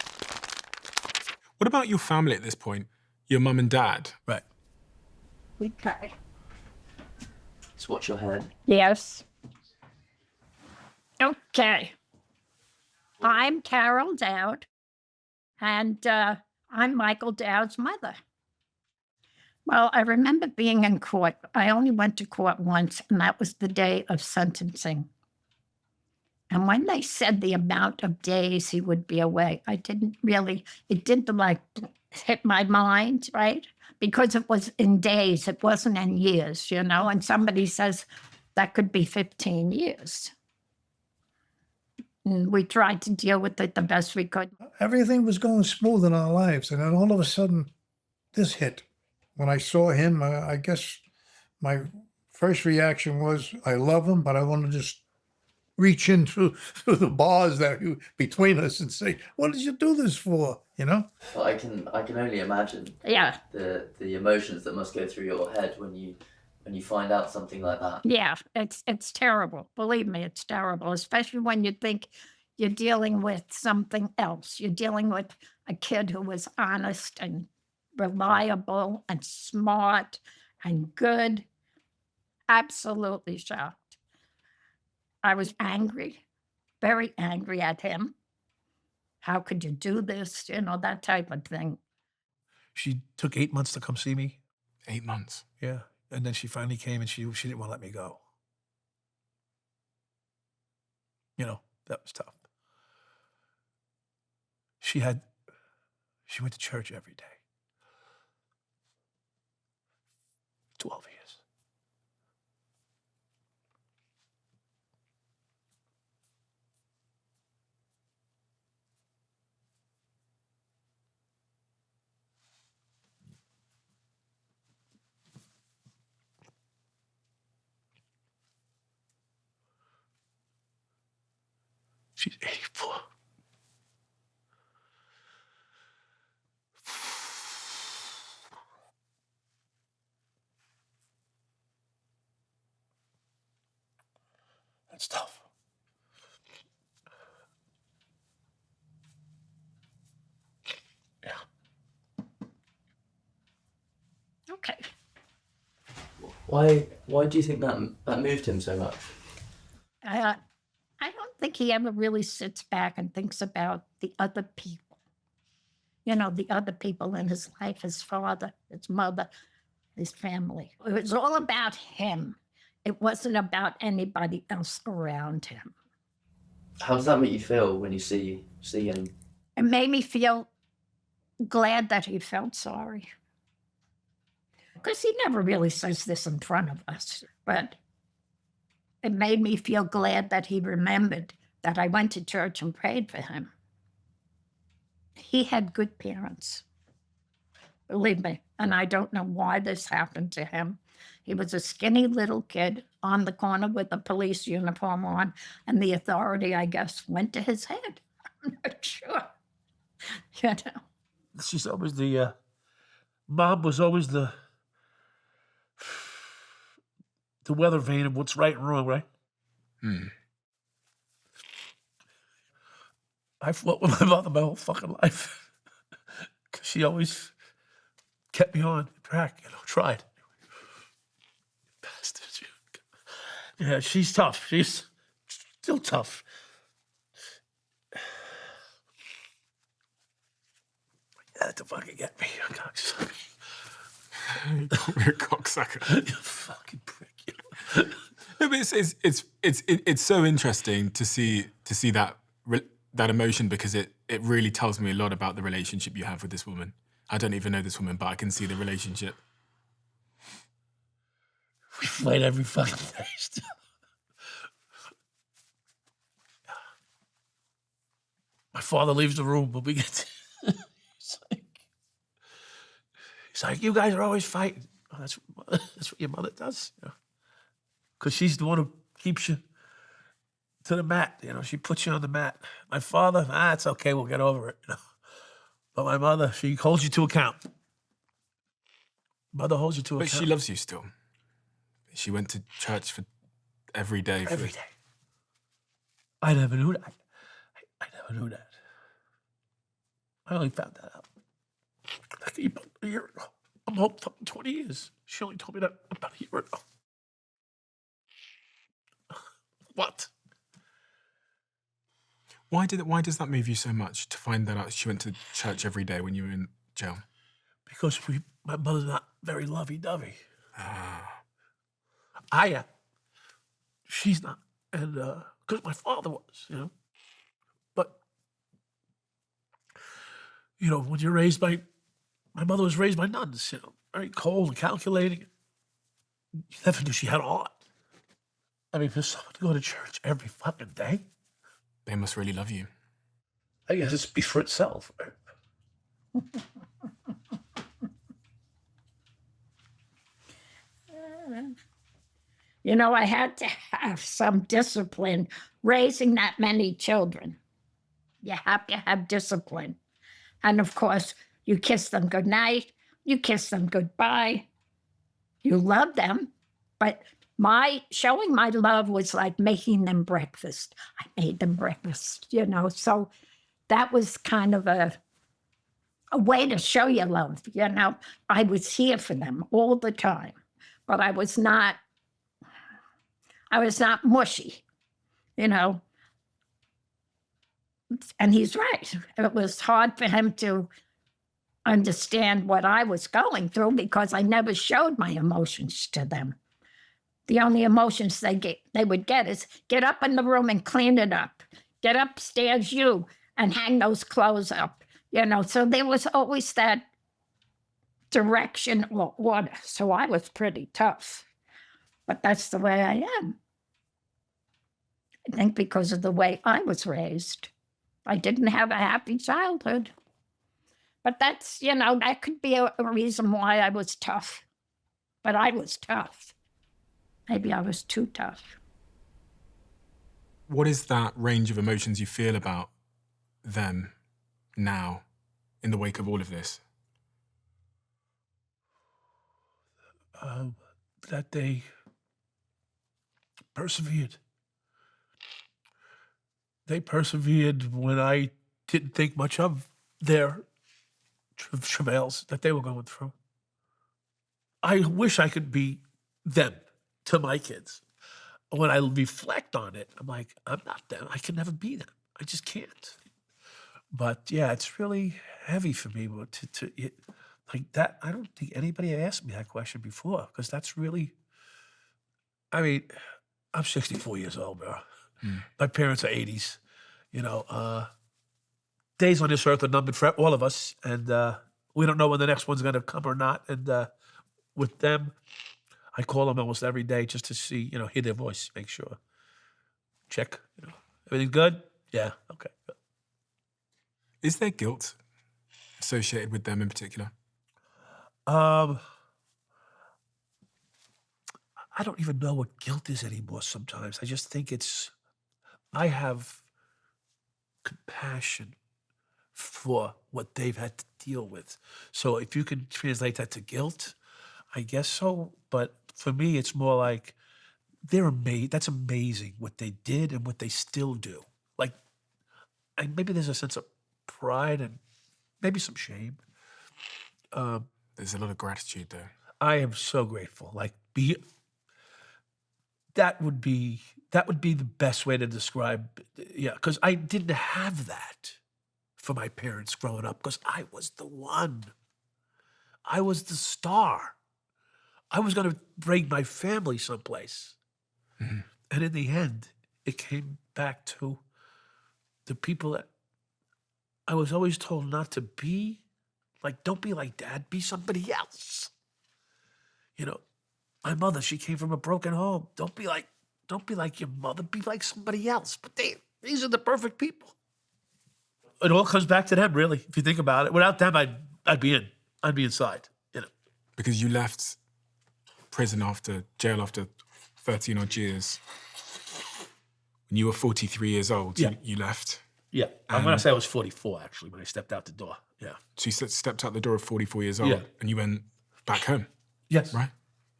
What about your family at this point? Your mum and dad? Right. Okay. Just watch your head. Yes. Okay. I'm Carol Dowd, and I'm Michael Dowd's mother. Well, I remember being in court. I only went to court once, and that was the day of sentencing. And when they said the amount of days he would be away, it didn't like hit my mind, right? Because it was in days, it wasn't in years, and somebody says that could be 15 years. And we tried to deal with it the best we could. Everything was going smooth in our lives. And then all of a sudden, this hit. When I saw him, I guess my first reaction was, I love him, but I want to just reach in through the bars that between us and say, what did you do this for? Well, I can only imagine the emotions that must go through your head when you find out something like that. Yeah, it's terrible. Believe me, it's terrible, especially when you think you're dealing with something else. You're dealing with a kid who was honest and reliable and smart and good. Absolutely shocked. I was angry, very angry at him. How could you do this? That type of thing. She took 8 months to come see me. 8 months. Yeah. And then she finally came and she didn't want to let me go. That was tough. She went to church every day. 12 years. She's 84. That's tough. Yeah. Okay. Why do you think that moved him so much? I don't think he ever really sits back and thinks about the other people. The other people in his life, his father, his mother, his family. It was all about him. It wasn't about anybody else around him. How does that make you feel when you see him? It made me feel glad that he felt sorry. Because he never really says this in front of us, but it made me feel glad that he remembered that I went to church and prayed for him. He had good parents, believe me, and I don't know why this happened to him. He was a skinny little kid on the corner with a police uniform on, and the authority, I guess, went to his head. I'm not sure. She's always Mom was always the weather vane of what's right and wrong, right? I fought with my mother my whole fucking life. Because she always kept me on track, tried. Bastard. Yeah, she's tough. She's still tough. had to fucking get me, you cocksucker. You call me a cocksucker. You fucking prick. No, but it's so interesting to see that that emotion, because it really tells me a lot about the relationship you have with this woman. I don't even know this woman, but I can see the relationship. We fight every fucking day still. My father leaves the room, but we get to, he's like, you guys are always fighting. Oh, that's what your mother does, you know? Because she's the one who keeps you to the mat, you know. She puts you on the mat. My father, it's okay, we'll get over it, you know. But my mother, she holds you to account. Mother holds you to account. But she loves you still. She went to church for every day. Every day. I never knew that. I never knew that. I only found that out like a year ago. I'm home for 20 years. She only told me that about a year ago. What? Why does that move you so much to find that out? She went to church every day when you were in jail. Because my mother's not very lovey-dovey. I am. She's not. And because my father was, you know. But, you know, when you're raised by, my mother was raised by nuns, you know, very cold and calculating. You never knew she had a heart. I mean, for someone to go to church every fucking day. They must really love you. I guess it speaks for itself. You know, I had to have some discipline raising that many children. You have to have discipline. And of course, you kiss them goodnight, you kiss them goodbye, you love them, but showing my love was like making them breakfast. I made them breakfast, you know, so that was kind of a way to show your love, you know. I was here for them all the time, but I was not mushy, you know. And he's right. It was hard for him to understand what I was going through because I never showed my emotions to them. The only emotions they would get is get up in the room and clean it up. Get upstairs, you, and hang those clothes up. You know, so there was always that direction or order. So I was pretty tough. But that's the way I am. I think because of the way I was raised. I didn't have a happy childhood. But that's, you know, that could be a reason why I was tough. But I was tough. Maybe I was too tough. What is that range of emotions you feel about them now in the wake of all of this? That they persevered. They persevered when I didn't think much of their travails that they were going through. I wish I could be them to my kids. When I reflect on it, I'm like, I'm not them. I can never be them. I just can't. But yeah, it's really heavy for me to like that. I don't think anybody asked me that question before because that's really, I mean, I'm 64 years old, bro. My parents are 80s. You know, days on this earth are numbered for all of us, and we don't know when the next one's going to come or not. And with them, I call them almost every day just to see, you know, hear their voice, make sure. Check, you know, everything good? Yeah, okay, good. Is there guilt associated with them in particular? I don't even know what guilt is anymore sometimes. I just think I have compassion for what they've had to deal with. So if you can translate that to guilt, I guess so. But for me, it's more like they're amazing. That's amazing what they did and what they still do. Like, maybe there's a sense of pride and maybe some shame. There's a lot of gratitude there. I am so grateful. Like, that would be the best way to describe. Yeah, because I didn't have that for my parents growing up because I was the one. I was the star. I was going to bring my family someplace. Mm-hmm. And in the end, it came back to the people that I was always told not to be. Like, don't be like Dad, be somebody else. You know, my mother, she came from a broken home. Don't be like your mother, be like somebody else. But these are the perfect people. It all comes back to them, really, if you think about it. Without them, I'd be inside, you know. Because you left jail after 13 odd years. When you were 43 years old, Yeah. you left. Yeah, I'm going to say I was 44, actually, when I stepped out the door. Yeah. So you stepped out the door at 44 years old, Yeah. and you went back home, Yes. right?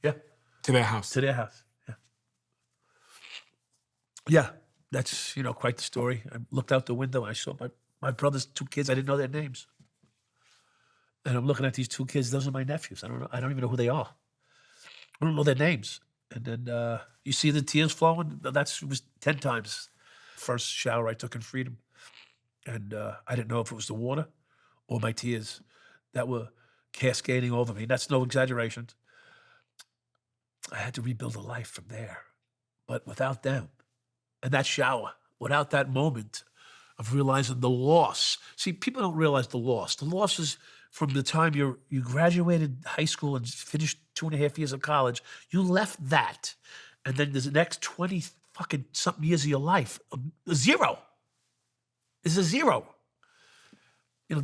Yeah. To their house. To their house. Yeah. Yeah. That's, quite the story. I looked out the window and I saw my brother's 2 kids. I didn't know their names. And I'm looking at these 2 kids. Those are my nephews. I don't know. I don't even know who they are. I don't know their names. And then you see the tears flowing. It was 10 times. First shower I took in Freedom. And I didn't know if it was the water or my tears that were cascading over me. That's no exaggeration. I had to rebuild a life from there. But without them, and that shower, without that moment of realizing the loss. See, people don't realize the loss. The loss is from the time you graduated high school and finished 2.5 years of college. You left that. And then there's the next 20 fucking something years of your life, a zero. Is a zero. You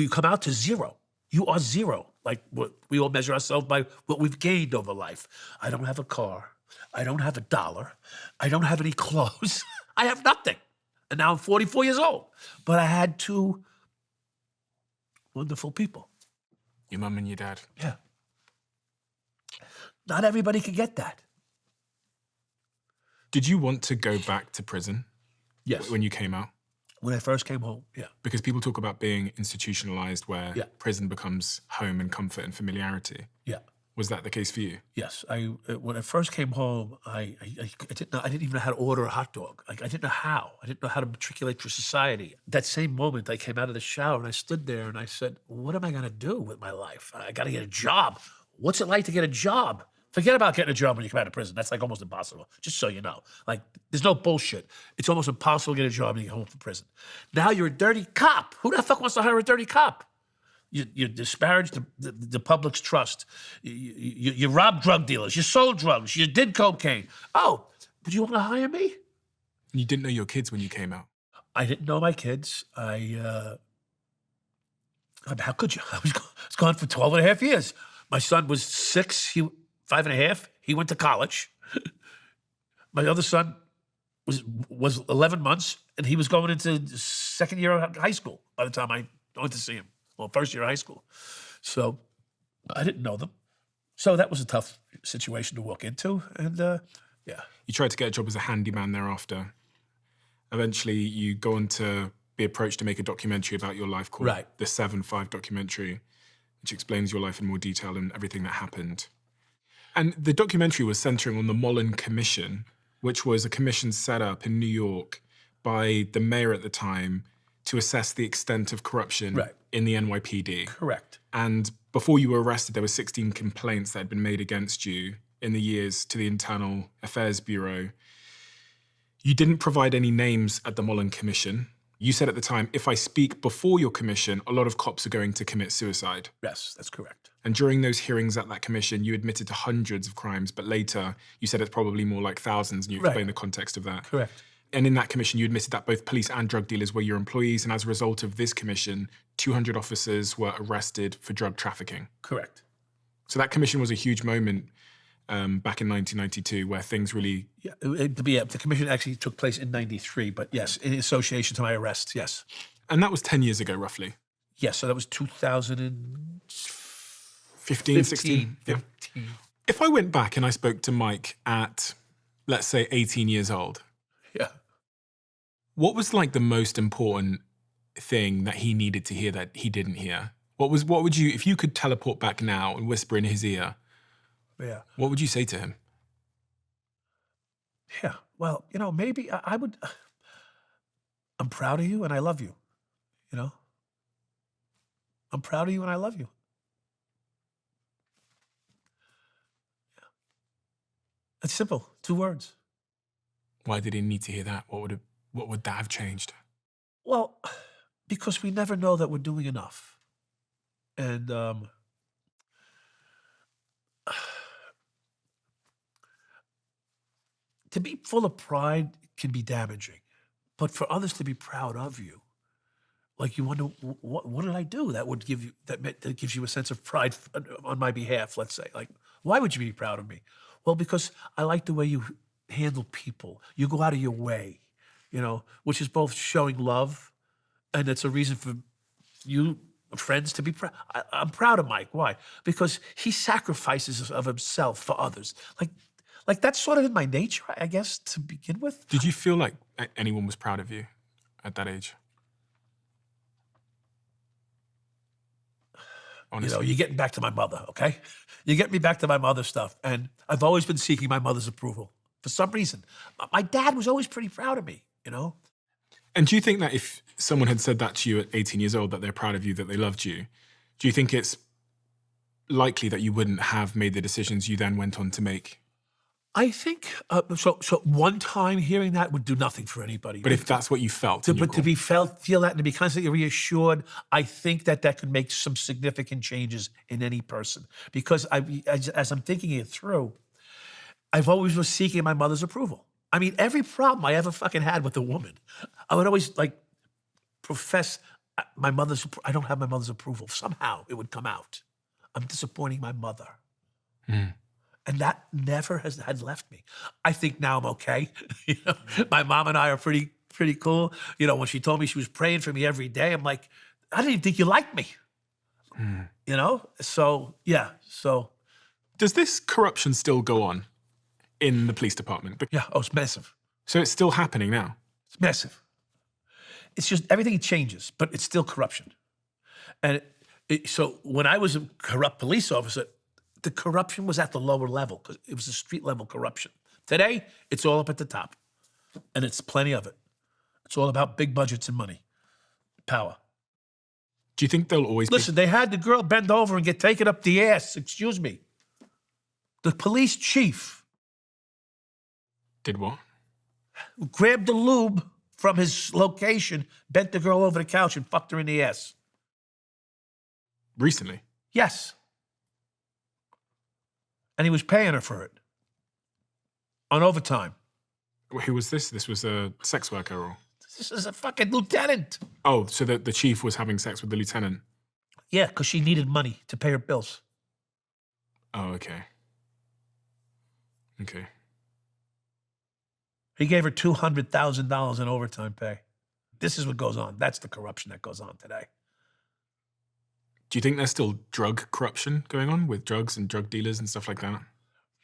come out to zero. You are zero. Like we all measure ourselves by what we've gained over life. I don't have a car. I don't have $1. I don't have any clothes. I have nothing. And now I'm 44 years old. But I had 2 wonderful people. Your mum and your dad. Yeah. Not everybody can get that. Did you want to go back to prison? Yes. When you came out? When I first came home, yeah. Because people talk about being institutionalized where Yeah. prison becomes home and comfort and familiarity. Yeah. Was that the case for you? Yes. When I first came home, I didn't even know how to order a hot dog. Like, I didn't know how. I didn't know how to matriculate for society. That same moment, I came out of the shower and I stood there and I said, what am I going to do with my life? I got to get a job. What's it like to get a job? Forget about getting a job when you come out of prison. That's like almost impossible, just so you know. Like, there's no bullshit. It's almost impossible to get a job when you get home from prison. Now you're a dirty cop. Who the fuck wants to hire a dirty cop? You disparage the public's trust. You robbed drug dealers. You sold drugs. You did cocaine. Oh, but you want to hire me? You didn't know your kids when you came out? I didn't know my kids. How could you? I was gone for 12 and a half years. My son was 6, 5.5. He went to college. My other son was 11 months, and he was going into second year of high school by the time I went to see him. Well, first year of high school. So I didn't know them. So that was a tough situation to walk into. And yeah. You tried to get a job as a handyman thereafter. Eventually, you go on to be approached to make a documentary about your life called Right. The 7-5 documentary, which explains your life in more detail and everything that happened. And the documentary was centering on the Mullen Commission, which was a commission set up in New York by the mayor at the time to assess the extent of corruption Right. in the NYPD. Correct. And before you were arrested, there were 16 complaints that had been made against you in the years to the Internal Affairs Bureau. You didn't provide any names at the Mullen Commission. You said at the time, if I speak before your commission, a lot of cops are going to commit suicide. Yes, that's correct. And during those hearings at that commission, you admitted to hundreds of crimes, but later you said it's probably more like thousands, and you explained the context of that. Correct. And in that commission, you admitted that both police and drug dealers were your employees, and as a result of this commission, 200 officers were arrested for drug trafficking. Correct. So that commission was a huge moment back in 1992 where things really... Yeah, the commission actually took place in 93, but yes, in association to my arrest, yes. And that was 10 years ago, roughly. Yes, so that was 2015, 16? Yeah. If I went back and I spoke to Mike at, let's say, 18 years old, Yeah. what was like the most important thing that he needed to hear that he didn't hear? What would you, if you could teleport back now and whisper in his ear, Yeah. what would you say to him? Yeah. Well, maybe I would. I'm proud of you and I love you. You know? I'm proud of you and I love you. Yeah. It's simple. 2 words. Why did he need to hear that? What would that have changed? Well, because we never know that we're doing enough. And to be full of pride can be damaging. But for others to be proud of you, like you wonder, what did I do that would give you, that gives you a sense of pride on my behalf, let's say. Like, why would you be proud of me? Well, because I like the way you handle people. You go out of your way, you know, which is both showing love and it's a reason for you friends to be proud. I'm proud of Mike. Why? Because he sacrifices of himself for others. Like that's sort of in my nature, I guess, to begin with. Did you feel like anyone was proud of you at that age? Honestly. You know, you're getting back to my mother, okay? You get me back to my mother's stuff. And I've always been seeking my mother's approval for some reason. My dad was always pretty proud of me, you know? And do you think that if someone had said that to you at 18 years old, that they're proud of you, that they loved you, do you think it's likely that you wouldn't have made the decisions you then went on to make? I think, so one time hearing that would do nothing for anybody. But if that's what you felt. To feel that and to be constantly reassured, I think that could make some significant changes in any person. Because as I'm thinking it through, I've always was seeking my mother's approval. I mean, every problem I ever fucking had with a woman, I would always like profess I don't have my mother's approval. Somehow it would come out. I'm disappointing my mother. Mm. And that never had left me. I think now I'm okay. You know, my mom and I are pretty cool. You know, when she told me she was praying for me every day, I'm like, I didn't even think you liked me. Mm. You know? So, yeah. So. Does this corruption still go on in the police department? Yeah. Oh, it's massive. So it's still happening now? It's massive. It's just everything changes, but it's still corruption. And so when I was a corrupt police officer, the corruption was at the lower level because it was a street level corruption. Today, it's all up at the top, and it's plenty of it. It's all about big budgets and money, power. Do you think they'll always Listen, they had the girl bend over and get taken up the ass, excuse me. The police chief did what? Grabbed the lube from his location, bent the girl over the couch and fucked her in the ass. Recently? Yes. And he was paying her for it on overtime. Who was this? This was a sex worker or? This is a fucking lieutenant. Oh, so the chief was having sex with the lieutenant? Yeah, because she needed money to pay her bills. Oh, okay. Okay. He gave her $200,000 in overtime pay. This is what goes on. That's the corruption that goes on today. Do you think there's still drug corruption going on with drugs and drug dealers and stuff like that?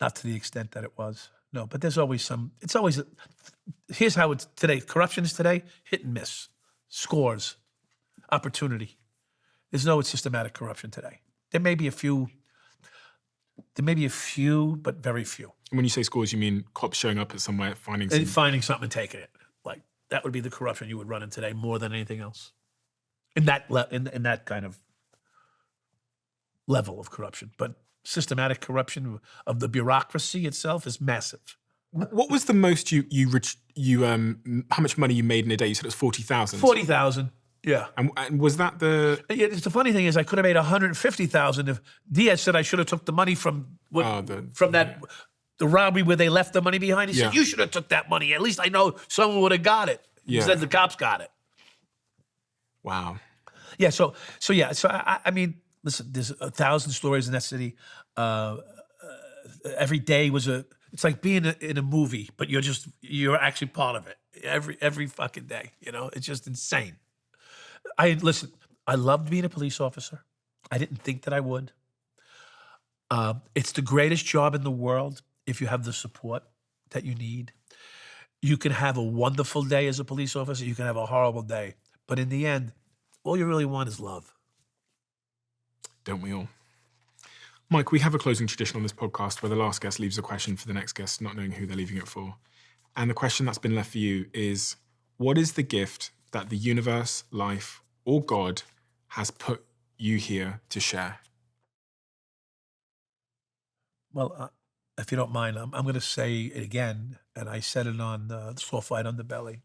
Not to the extent that it was. No, but there's always some, it's always, here's how it's today. Corruption is today, hit and miss, scores, opportunity. There's no systematic corruption today. There may be a few, but very few. And when you say scores, you mean cops showing up at somewhere, finding something? Finding something and taking it. Like, that would be the corruption you would run in today more than anything else. In that kind of level of corruption. But systematic corruption of the bureaucracy itself is massive. What was the most how much money you made in a day? You said it was 40,000. 40,000, yeah. And was that the? Yeah, the funny thing is, I could have made 150,000 if Diaz said I should have took the money from the robbery where they left the money behind. He said you should have took that money. At least I know someone would have got it. Yeah. Instead the cops got it. Wow. Yeah. So I mean. Listen, there's 1,000 stories in that city. Every day was it's like being in a movie, but you're actually part of it. Every fucking day, you know? It's just insane. I loved being a police officer. I didn't think that I would. It's the greatest job in the world if you have the support that you need. You can have a wonderful day as a police officer. You can have a horrible day. But in the end, all you really want is love. Don't we all? Mike, we have a closing tradition on this podcast where the last guest leaves a question for the next guest, not knowing who they're leaving it for. And the question that's been left for you is, what is the gift that the universe, life, or God has put you here to share? Well, if you don't mind, I'm going to say it again, and I said it on the Soft White Underbelly.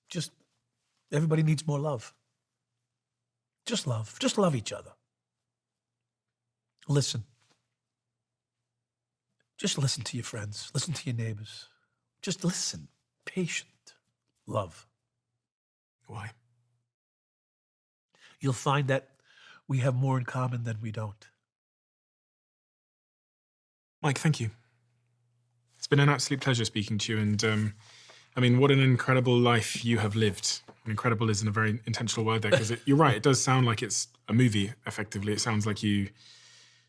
Just everybody needs more love. Just love each other. Listen. Just listen to your friends. Listen to your neighbors. Just listen. Patient. Love. Why? You'll find that we have more in common than we don't. Mike, thank you. It's been an absolute pleasure speaking to you. And I mean, what an incredible life you have lived. And incredible isn't a very intentional word there, because you're right, it does sound like it's a movie, effectively. It sounds like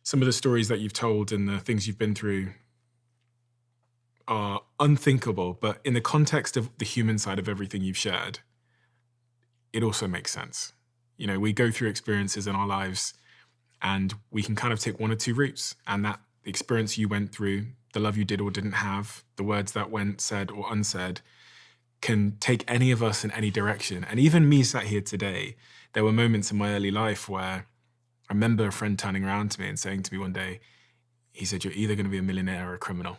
some of the stories that you've told and the things you've been through are unthinkable, but in the context of the human side of everything you've shared, it also makes sense. You know, we go through experiences in our lives and we can kind of take one or two routes, and that the experience you went through, the love you did or didn't have, the words that went said or unsaid, can take any of us in any direction. And even me sat here today, there were moments in my early life where I remember a friend turning around to me and saying to me one day, he said, "You're either going to be a millionaire or a criminal."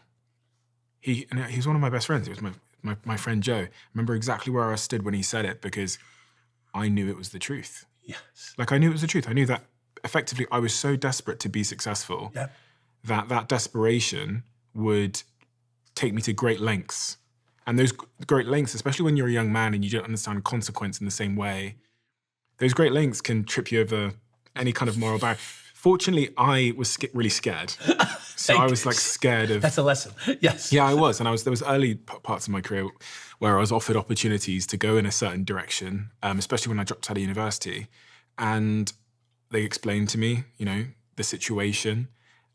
He was one of my best friends. He was my friend Joe. I remember exactly where I stood when he said it, because I knew it was the truth. Yes. Like, I knew it was the truth. I knew that effectively I was so desperate to be successful that desperation would take me to great lengths. And those great lengths, especially when you're a young man and you don't understand consequence in the same way, those great lengths can trip you over any kind of moral barrier. Fortunately, I was really scared. So I was like scared of... That's a lesson. Yes. Yeah, I was. And there was early parts of my career where I was offered opportunities to go in a certain direction, especially when I dropped out of university. And they explained to me, you know, the situation.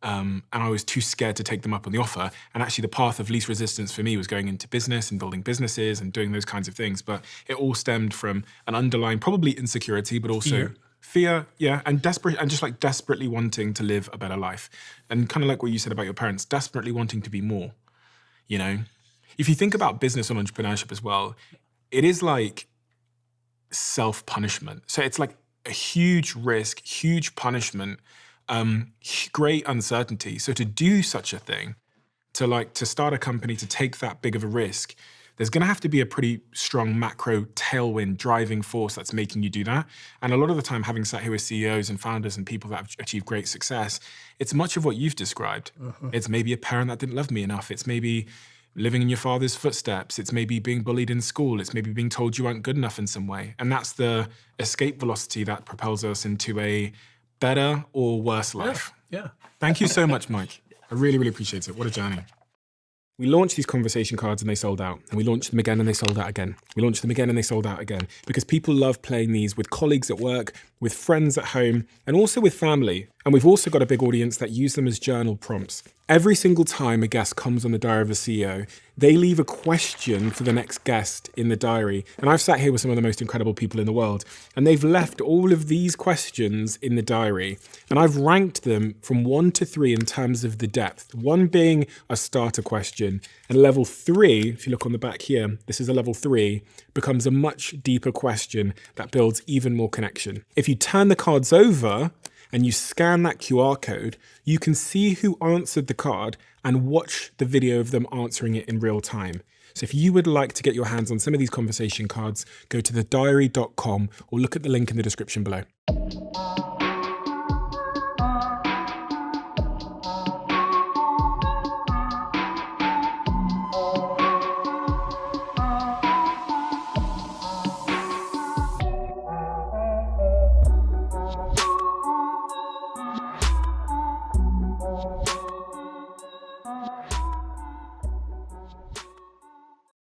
And I was too scared to take them up on the offer. And actually the path of least resistance for me was going into business and building businesses and doing those kinds of things. But it all stemmed from an underlying, probably insecurity, but also fear, yeah, and desperately wanting to live a better life. And kind of like what you said about your parents, desperately wanting to be more, you know? If you think about business and entrepreneurship as well, it is like self-punishment. So it's like a huge risk, huge punishment, great uncertainty. So to do such a thing, to start a company, to take that big of a risk, there's going to have to be a pretty strong macro tailwind driving force that's making you do that. And a lot of the time, having sat here with CEOs and founders and people that have achieved great success, it's much of what you've described. It's maybe a parent that didn't love me enough. It's maybe living in your father's footsteps. It's maybe being bullied in school. It's maybe being told you aren't good enough in some way. And that's the escape velocity that propels us into a better or worse life. Yeah. Thank you so much, Mike. I really, really appreciate it. What a journey. We launched these conversation cards and they sold out. And we launched them again and they sold out again. We launched them again and they sold out again. Because people love playing these with colleagues at work, with friends at home, and also with family. And we've also got a big audience that use them as journal prompts. Every single time a guest comes on the diary of a CEO, they leave a question for the next guest in the diary. And I've sat here with some of the most incredible people in the world, and they've left all of these questions in the diary. And I've ranked them from 1 to 3 in terms of the depth. 1 being a starter question, and level 3, if you look on the back here, this is a level 3, becomes a much deeper question that builds even more connection. If you turn the cards over, and you scan that QR code, you can see who answered the card and watch the video of them answering it in real time. So if you would like to get your hands on some of these conversation cards, go to thediary.com or look at the link in the description below.